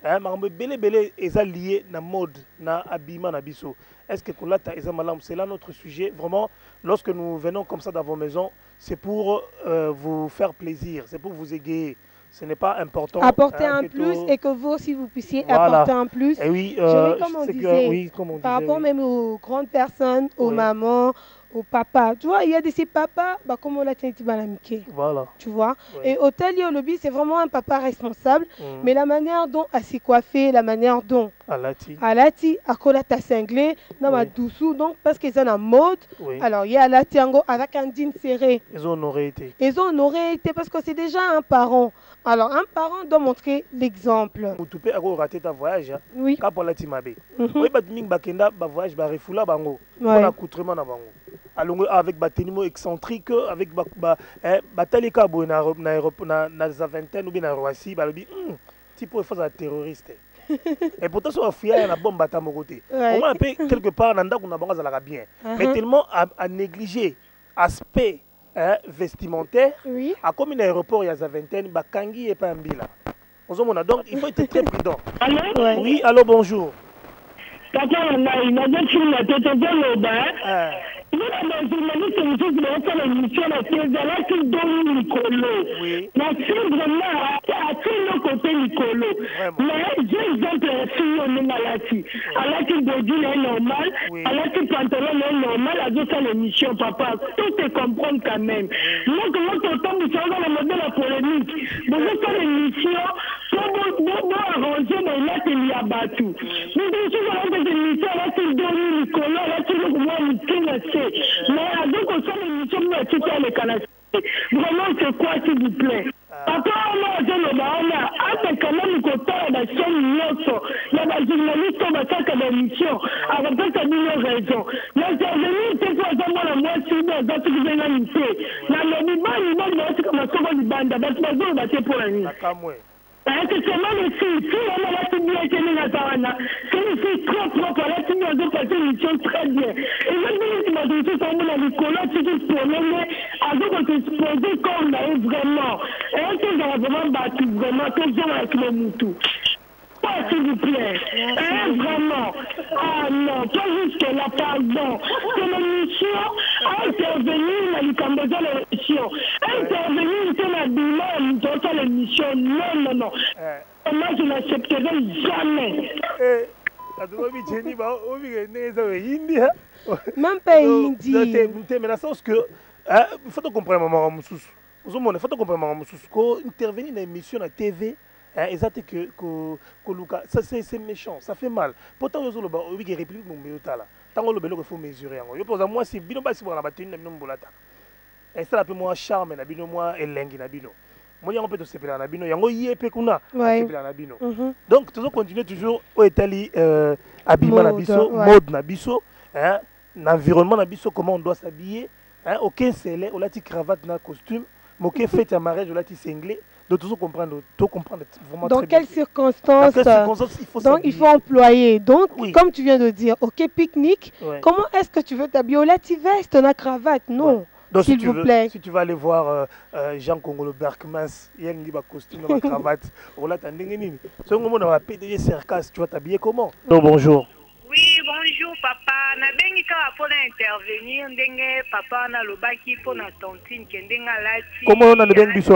makambo belé eza lié na mode na habillement na biso. Est-ce que kolata eza malam? C'est là notre sujet vraiment. Lorsque nous venons comme ça dans vos maisons, c'est pour vous faire plaisir, c'est pour vous égayer. Ce n'est pas important. Apporter un plus et que vous aussi vous puissiez apporter un plus. Et oui, comme on disait, par rapport même aux grandes personnes, aux mamans, aux papas. Tu vois, il y a de ces papas, bah, comme on l'a dit, voilà. Tu vois. Et Hôtel Lobby, c'est vraiment un papa responsable. Mais la manière dont elle s'est coiffée, la manière dont Alati, Akolata cinglé, Nama Doussou, donc parce qu'ils sont en mode. Alors, il y a Alati Ango avec un jean serré. Ils ont honoré été. Ils ont honoré été parce que c'est déjà un parent. Alors, un parent doit montrer l'exemple. Tu peux rater ta voyage. Oui. Quand pour la Timabe. Oui, bah, tu bakenda, bah, voyage, bah, refoula, bango. On a accoutrement na bango. Alors, avec des tenimos excentriques, avec Batalika, na vingtaine ou bien na Roissy, bah, dit, tu peux faire un terroriste. Et pourtant, si on fouille la bombe à mon côté, on va quelque part, on a bien. Mais tellement à négliger l'aspect vestimentaire, à comme un aéroport, il y a une vingtaine, Bakangi et pas un bila. Donc, il faut être très prudent. Oui, allô, bonjour. Papa, il a dit qu'il a été là. Il y a des journalistes qui ont fait l'émission à la télé, qui donnent Nicolo. Mais c'est vraiment à tout le côté Nicolo. Mais j'ai exemple sur le Malati. Alors qu'il body est normal, alors qu'il pantalon est normal, à d'autres l'émission, papa. Tout est comprendre quand même. Moi, comment tu tombes sur le modèle de la polémique? Vous faites l'émission, pour arranger dans l'atelier à Batou. Nous devons faire des émissions, là, qui donnent Nicolo, là, qui nous voient mais à deux qu'on l'émission de les Canadiens. Vraiment, c'est quoi, s'il vous plaît? Papa, on a quand même côté de la chaîne Nosso. Il y a des journalistes qui ont fait l'émission. Alors, peut-être qu'il y a raison. L'intervenir, c'est pour exemple la moitié de ce qui vient d'annoncer. La Lobiba, il va dire que ma seconde bande, parce que je vais battre pour la nuit. C'est seulement les filles. Si on a la fille bien tenue à Savana, c'est une fille trop propre. La fille a deux passer une mission très bien. Et même si tu m'as dit que ça m'a dit qu'on a tout exposé, mais avant qu'on s'expose, qu'on a eu vraiment. Et on s'est vraiment battu, vraiment, tout le temps avec le moutou. Pas s'il vous plaît. Vraiment. Ah non, pas juste là, pardon. C'est l'émission a intervenu dans le Cambodge de l'émission. Intervenir sur la demande dans l'émission. Non, non, non. Moi, je n'accepterai jamais. Même pas hindi. Mais dans le sens que il faut comprendre maman Moussous. Il faut comprendre maman Moussous. Quand intervenir dans l'émission à TV. Exact que ça c'est méchant, ça fait mal. Pourtant ils ont le république mon là. Tant le belo faut mesurer. Yo pour moi si bino ba si pour la battu na bino mbolata. Et ça l'appelle moi charme na bino moi elengi na bino. Moi yango peut se pela na bino yango yepé kuna se pela na bino. Donc toujours continuer toujours au Italie habillement na biso, mode na biso, l'environnement na biso, comment on doit s'habiller, aucun scellé, on a ti cravate na costume, aucun fête à mariage, on a ti cinglé. De toujours comprendre vraiment dans quelles circonstances il faut employer. Donc, comme tu viens de dire, ok, pique-nique, comment est-ce que tu veux t'habiller? Là, tu vestes la cravate, non. Donc, s'il vous plaît. Si tu vas aller voir Jean Congolo Berkmans, il y a une costume, une cravate, voilà, tu as un PDG Cercas, tu vas t'habiller comment? Donc, bonjour. Oui, bonjour papa. Na bengi ka pour intervenir, ndenge papa na lobaki pour na tontine kendenga lati. Comment on a le bengi biso?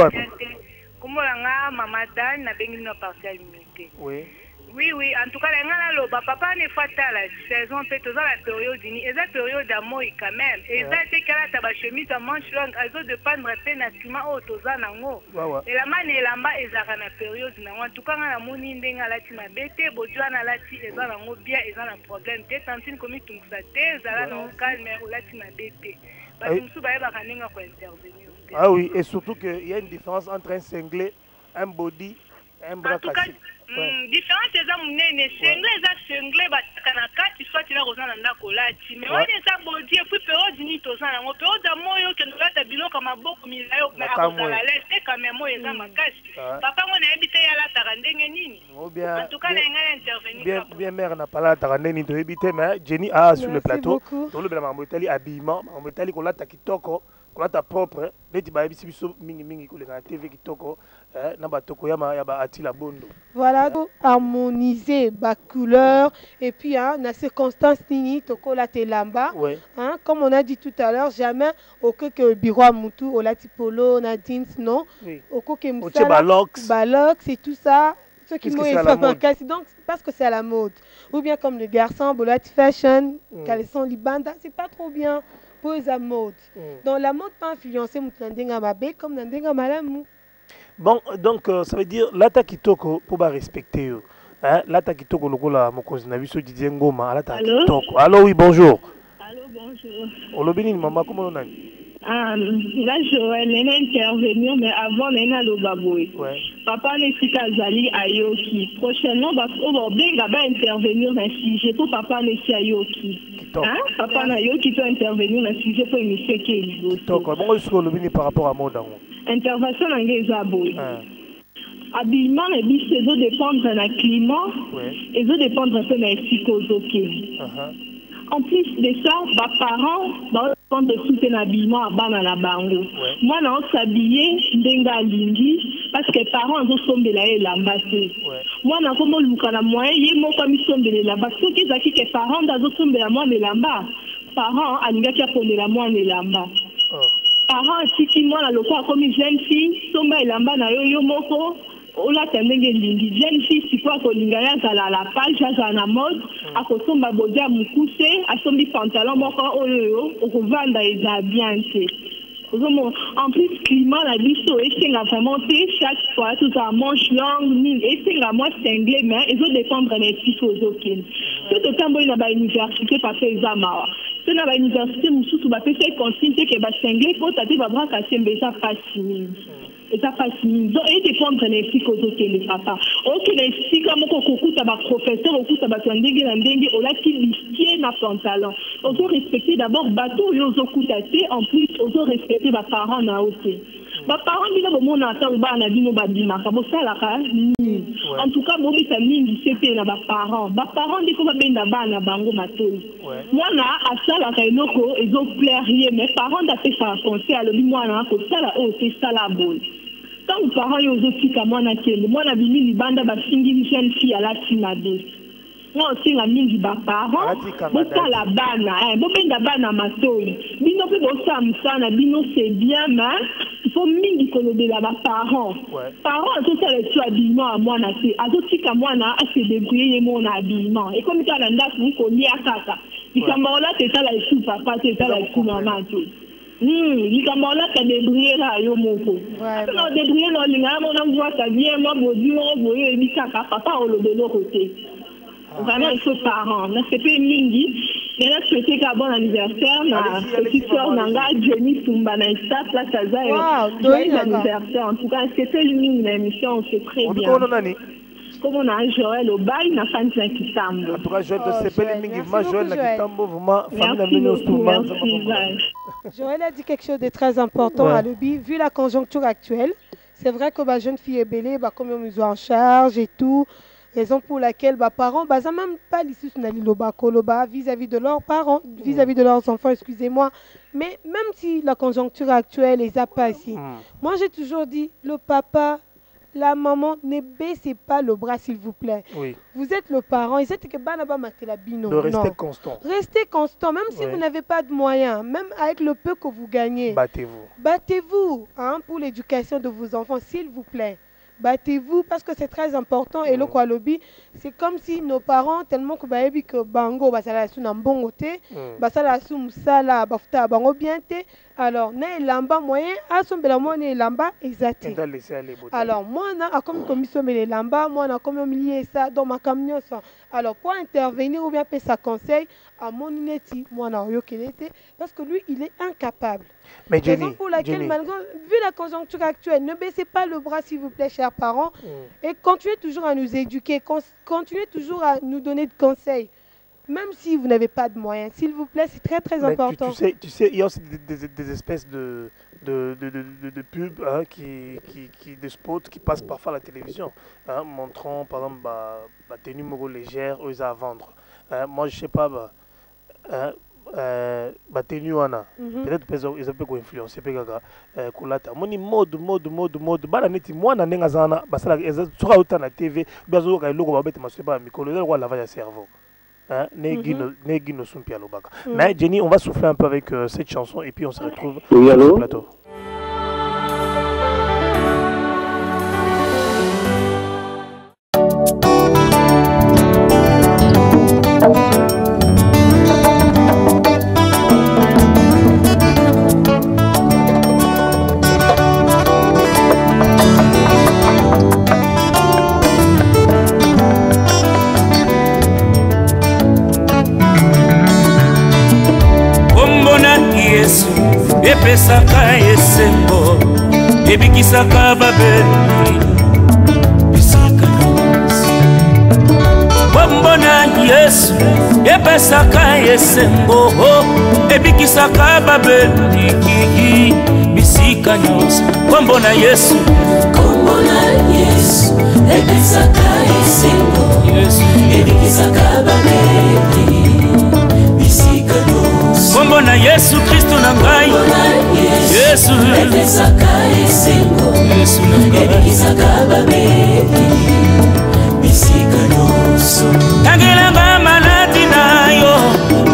Comment la maman Dan n'a pas une partielle limitée. Oui. Oui, oui. En tout cas, la papa n'est pas à la saison, peut-être la période d'uni. Et la période d'amour quand même. Et ça, c'est qu'elle a ta chemise à manche longue. Elle doit dépendre de nativement au toza nango. Et la man est là-bas, et ça la période nango. En tout cas, la moni n'enga la tima bête, bojo na la ti, et ça nango bien, et ça un problème. Peut-être tantine comme tout ça, ça la non calme, ou la tima bête. Parce que nous sommes pas intervenir. Ah oui, et surtout qu'il y a une différence entre un cinglé, un body, un bras cassé. Différence c'est ça mon nez, cinglé, tu soit tu l'as rejoint dans la colati. Mais on est ça body, et puis période d'uni, tout ça, on période d'amour, que nous avons bilot comme un beau comme il a eu, mais à cause de la lèvre, quand même moi eza makasi papa ngo na ebite ya la tarandenge nini en tout cas na ngala intervenir bien mère na pala tarandenge to ebite mais Jenny sur le plateau to le bela mamotali habillement mamotali ko lata kitoko ko lata propre neti ba ebisi biso mingi ko le na TV kitoko na batoko ya ba atila bondo. Voilà, harmoniser ba couleur et puis na circonstance nini toko la telamba comme on a dit tout à l'heure jamais au que bureau à mutu au la tipolo na jeans non au que musala balox et tout ça ce qui m'ont fait donc parce que c'est à la mode ou bien comme les garçons bolat fashion caleçon libanda c'est pas trop bien pour la mode donc la mode pas influencer mutandenga mabe comme nandenga malamu. Bon, donc ça veut dire l'ata kitoko pour ba respecter l'ata kitoko lokola mokonzi na biso Didier Ngoma l'ata kitoko. Allô oui bonjour. Allô bonjour. Olobini maman comment on a? Là Joël est intervenir mais avant nena lo baboy. Papa ne sika zali ayoki. Prochainement parce qu'on benga ba intervenir dans sujet pour papa ne si ayoki. Papa na yoki peut intervenir dans sujet pour émission qui est libre. Bon est-ce que olobini par rapport à mode intervention dans les abois. Habillement, les bis, ils doivent dépendre du climat, ils doivent dépendre un peu de la psychologie. En plus de ça, les parents doivent prendre de soutenir l'habillement à la bango. Moi, je s'habiller, denga lingi, parce que les parents ont sombre la l'ambassade. Moi, je comme le moyen, ils m'ont comme sombre la l'ambassade. Ce qui est que les parents ont sombre la moi l'amba. Parents, ils ont sombre la moi l'amba. Parents tiki mwana lokola comme jeune fille somba elamba na yo moko olata ndenge lingi jeune fille sikoyo akolinga ye azala la page azala na mode akosomba bodi ya mokuse asombi pantalon moko oyo okovanda eza bien te en plus climat na biso esenga vraiment te chaque fois tout à manche longue nini esenga moi single mais ezodépendre na esika ozokende so totamboli na bauniversité parce eza mawa so na bauniversité mosusu bapesa consigne te ke basingle po tate babraka sembe eza pasi mingi eza pasi mingi donc edépendre na esika ozokende papa okende esika moko kokuta baprofesseur okuta bato ya ndenge na ndenge olati listie na pantalon ozorespecte d'abord bato oyo ozokuta te en plus ozorespecte baparent na yo te baparent bino bomona ata bana bino babimaka bosalaka nini en tout cas bobisa mingi se te na baparent nde fo babenda bana bango matoi mwana asalaka eloko ezoplaire ye mais parent apesaka conseil alobi mwana akosala oyo te sala boye ntango parent yo ozotika mwana kende mwana bimi libanda bafingi jeune fille alati mabe nga osenga mingi baparent bosala bana bobenda bana matoi bino mpe bosala mosala bino c'est bien mais il faut mingi kolobela baparent parent azosala etu habillement ya mwana te azotika mwana ase débrouille ye mona habillement ekomi kaka na ndako kolia kaka likambo olata etala esu papa te etala esu mama te likambo olata débrouille la yo moko apena odébrouille na olinga ya mona mvwasa bien mwa bodi moko boye oyebi kaka papa olobela oko te vraiment il faut parents na c'est pas mingi mais là souhaiter qu'un bon anniversaire na petite soeur nanga Jenny Sumba na Insta place Aza joyeux anniversaire en tout cas c'était une émission c'est très bien comme on a Joël au bail na fan de Kitambo en tout cas Joël de sepeli mingi vraiment Joël na Kitambo vraiment Joël a dit quelque chose de très important à l'obi vu la conjoncture actuelle c'est vrai que ma jeune fille est belle comme on nous en charge et tout. Raison pour laquelle les parents ne même pas vis-à-vis de leurs parents, vis-à-vis de leurs enfants, excusez-moi. Mais même si la conjoncture actuelle n'est pas ici, moi j'ai toujours dit, le papa, la maman, ne baissez pas le bras s'il vous plaît. Vous êtes le parent, et c'est que de rester constant. Restez constant, même si vous n'avez pas de moyens, même avec le peu que vous gagnez. Battez-vous. Battez-vous pour l'éducation de vos enfants, s'il vous plaît. Battez-vous parce que c'est très important et le quoi lobby c'est comme si nos parents tellement que baebi que bango basala sou na mbongo te basala sou musala bafuta bango bien te alors na elamba moyen asombela mo na elamba exact alors moi na comme commission mais elamba moi na comme milier ça dans ma camion ça alors pour intervenir ou bien faire sa conseil à mon ineti moi na yokelete parce que lui il est incapable. Mais Jenny, raison pour laquelle malgré vu la conjoncture actuelle ne baissez pas le bras s'il vous plaît chers parents et continuez toujours à nous éduquer, continuez toujours à nous donner de conseils même si vous n'avez pas de moyens s'il vous plaît c'est très important. Tu sais il y a aussi des espèces de pubs, hein, de spots qui passent parfois à la télévision, hein, montrant par exemple la tenue légère aux à vendre. Moi, je sais pas, tenue wana peut-être ils ont influencé kulata moni mode bana neti mwana nenga zana basala soka uta na TV bazo ka iloko babete masoba mikolo le lavage ya cerveau. Mais Jenny, on va souffler un peu avec cette chanson et puis on se retrouve sur le plateau. Epesaka esengo ebikisaka babeli bisaka nosi bombona Yesu epesaka esengo ebikisaka babeli bisika nosi bombona Yesu epesaka esengo ebikisaka babeli bisika nosi bombona Yesu Kristo na ngai Yesu epesaka esengo Yesu na ngai ebikisaka babeli bisika noso tangelanga maladi nayo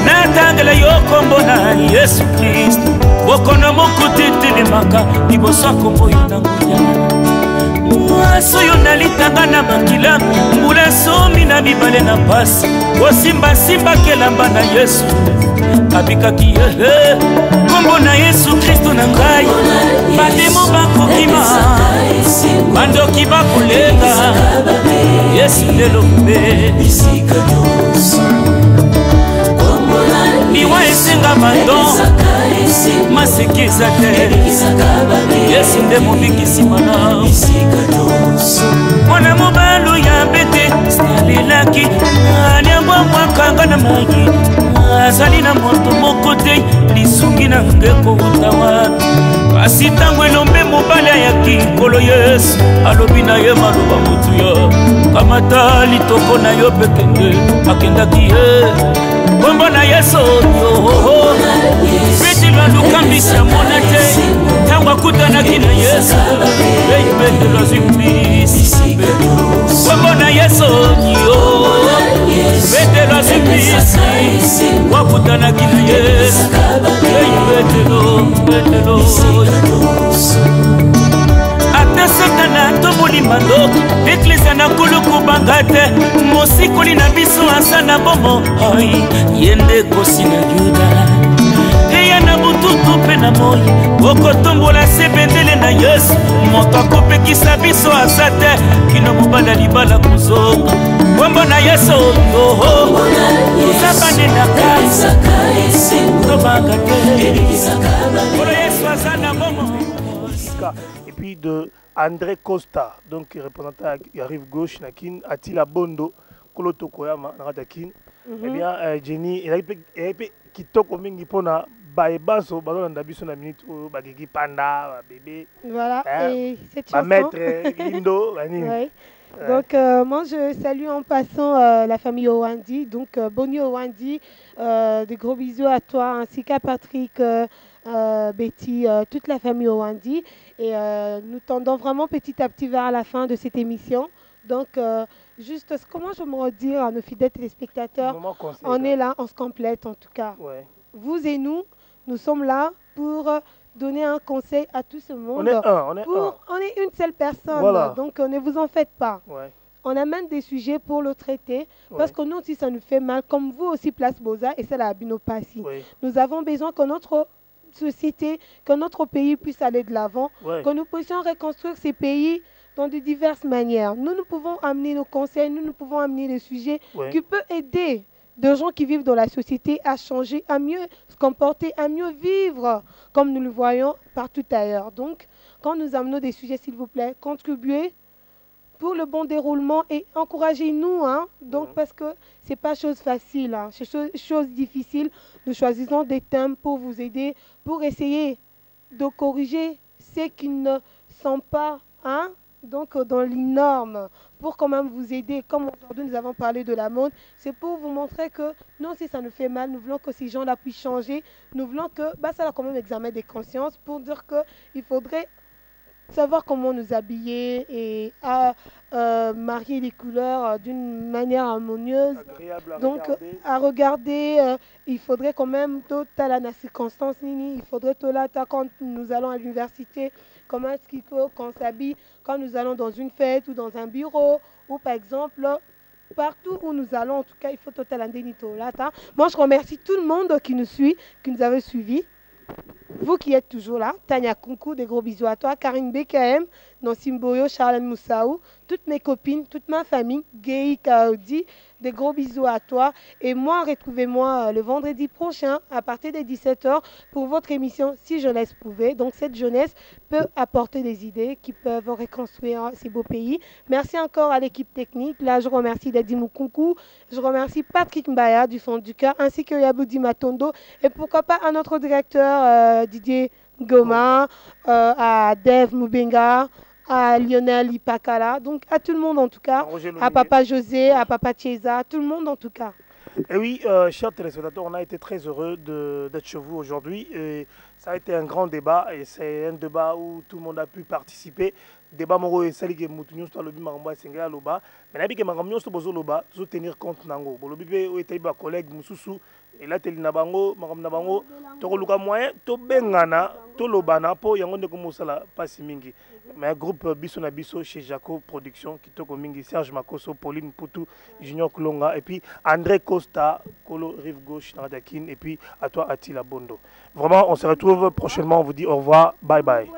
natangela yo kombo na Yesu Kristo bokono mokutitilimaka liboso kombo yo na nguya mwaso yo nalitanga na makila mbula somi na mibale na pasi kosimbasimba kelamba na Yesu abikaki ye kombo na Yesu Kristo na ngai bademo bakokima bandoki bakolenga Yesu lelo mbe bisika noso liwa esenga bandon masekisa te Yesu nde mobikisi mana mwana mobalu ya bete salelaki aliambwa mwakanga na magi azali na moto moko te lisungi na ngeko utawa kasi ntango elombe mobali ayaki nkolo Yesu alobi na ye maloba motuya kamata litoko na yo pekende akendaki ye kombo na Yesu oyo petelo alukambisi amona te ntango akutanaki na Yesu petelo azimbisi kombo na Yesu oyo petelo azimbisi wakutanaki na Yesu petelo ate satana tomoli mandoko eklezia na kuluku banga te mosikoli na biso asa na bomo ye nde kosi na Yuda eya na bututu mpe na moi okotombola se bendele na Yesu moto akopekisa biso asa te kino mobala libala kozonga kombo na Yesu oyo tozabane na kasi tobanga te kolo Yesu aza na bomo. Et puis de André Costa, donc représentant à rive gauche, Nakin, Attila Bondo, Koloto Koyama, Natakin. Eh bien, Jenny, il a été kitoko mingi pona baebanso bazona ndabiso na minute o bageki panda bébé. Voilà, et cette chanson. Ma maître Lindo, ouais. Donc moi je salue en passant la famille Owandi, donc Boni Owandi, de gros bisous à toi ainsi qu'à Patrick, Betty, toute la famille Owandi, et nous tendons vraiment petit à petit vers la fin de cette émission. Donc juste comment je me redire à nos fidèles téléspectateurs, on est là, on se complète en tout cas. Ouais. Vous et nous sommes là pour donner un conseil à tout ce monde. On est une seule personne, voilà. Donc ne vous en faites pas. Ouais. On amène des sujets pour le traiter, parce que nous aussi ça nous fait mal, comme vous aussi Place Boza et celle à Binopassi. Ouais. Nous avons besoin que notre société, que notre pays puisse aller de l'avant, que nous puissions reconstruire ces pays dans de diverses manières. Nous pouvons amener nos conseils, nous pouvons amener des sujets qui peuvent aider de gens qui vivent dans la société à changer, à mieux se comporter, à mieux vivre, comme nous le voyons partout ailleurs. Donc, quand nous amenons des sujets, s'il vous plaît, contribuez pour le bon déroulement et encouragez-nous, hein, donc, parce que ce n'est pas chose facile, hein, c'est chose difficile. Nous choisissons des thèmes pour vous aider, pour essayer de corriger ceux qui ne sont pas, hein, donc dans les normes, pour quand même vous aider. Comme aujourd'hui nous avons parlé de la mode, c'est pour vous montrer que non, si ça nous fait mal, nous voulons que ces gens-là puissent changer. Nous voulons que, ça a quand même examen des consciences pour dire qu'il faudrait savoir comment nous habiller et marier les couleurs d'une manière harmonieuse. Donc à regarder, il faudrait quand même tout à la circonstance, il faudrait tout là quand nous allons à l'université, comment est-ce qu'il faut qu'on s'habille quand nous allons dans une fête ou dans un bureau, ou par exemple partout où nous allons. En tout cas, il faut total indemnité là. Moi je remercie tout le monde qui nous suit, qui nous avait suivis. Vous qui êtes toujours là, Tania Kunku, des gros bisous à toi, Karine BKM, Nancy Mboyo, Charlène Moussaou, toutes mes copines, toute ma famille, Gay Kaodi, des gros bisous à toi. Et moi, retrouvez-moi le vendredi prochain à partir des 17h pour votre émission Si Jeunesse Pouvait. Donc cette jeunesse peut apporter des idées qui peuvent reconstruire ces beaux pays. Merci encore à l'équipe technique. Là, je remercie Lady Mukunku, je remercie Patrick Mbaya du fond du cœur, ainsi que Yaboudi Matondo. Et pourquoi pas à notre directeur Didier Goma, à Dave Mubenga, à Lionel Ipakala, donc à tout le monde en tout cas, à Papa José, à Papa Chiesa, tout le monde en tout cas. Et oui, chers téléspectateurs, on a été très heureux d'être chez vous aujourd'hui. Ça a été un grand débat et c'est un débat où tout le monde a pu participer. Débat moro et sali ke mutunyo sto lobi makambo senga loba. Mais nabi ke makambo sto bozo loba, zo tenir compte nango. Bo lobi pe o etai ba collègue mususu et là teli na bango, makambo na bango to luka moyen to bengana, to lobana po yango ndeko musala pasi mingi. Mais un groupe biso na biso chez Jaco Production qui toko mingi, Serge Makoso, Pauline Poutou, Junior Klonga et puis André Costa, Kolo Rive Gauche Nadakin et puis à toi Attila Bondo. Vraiment, on se retrouve prochainement, on vous dit au revoir, bye bye.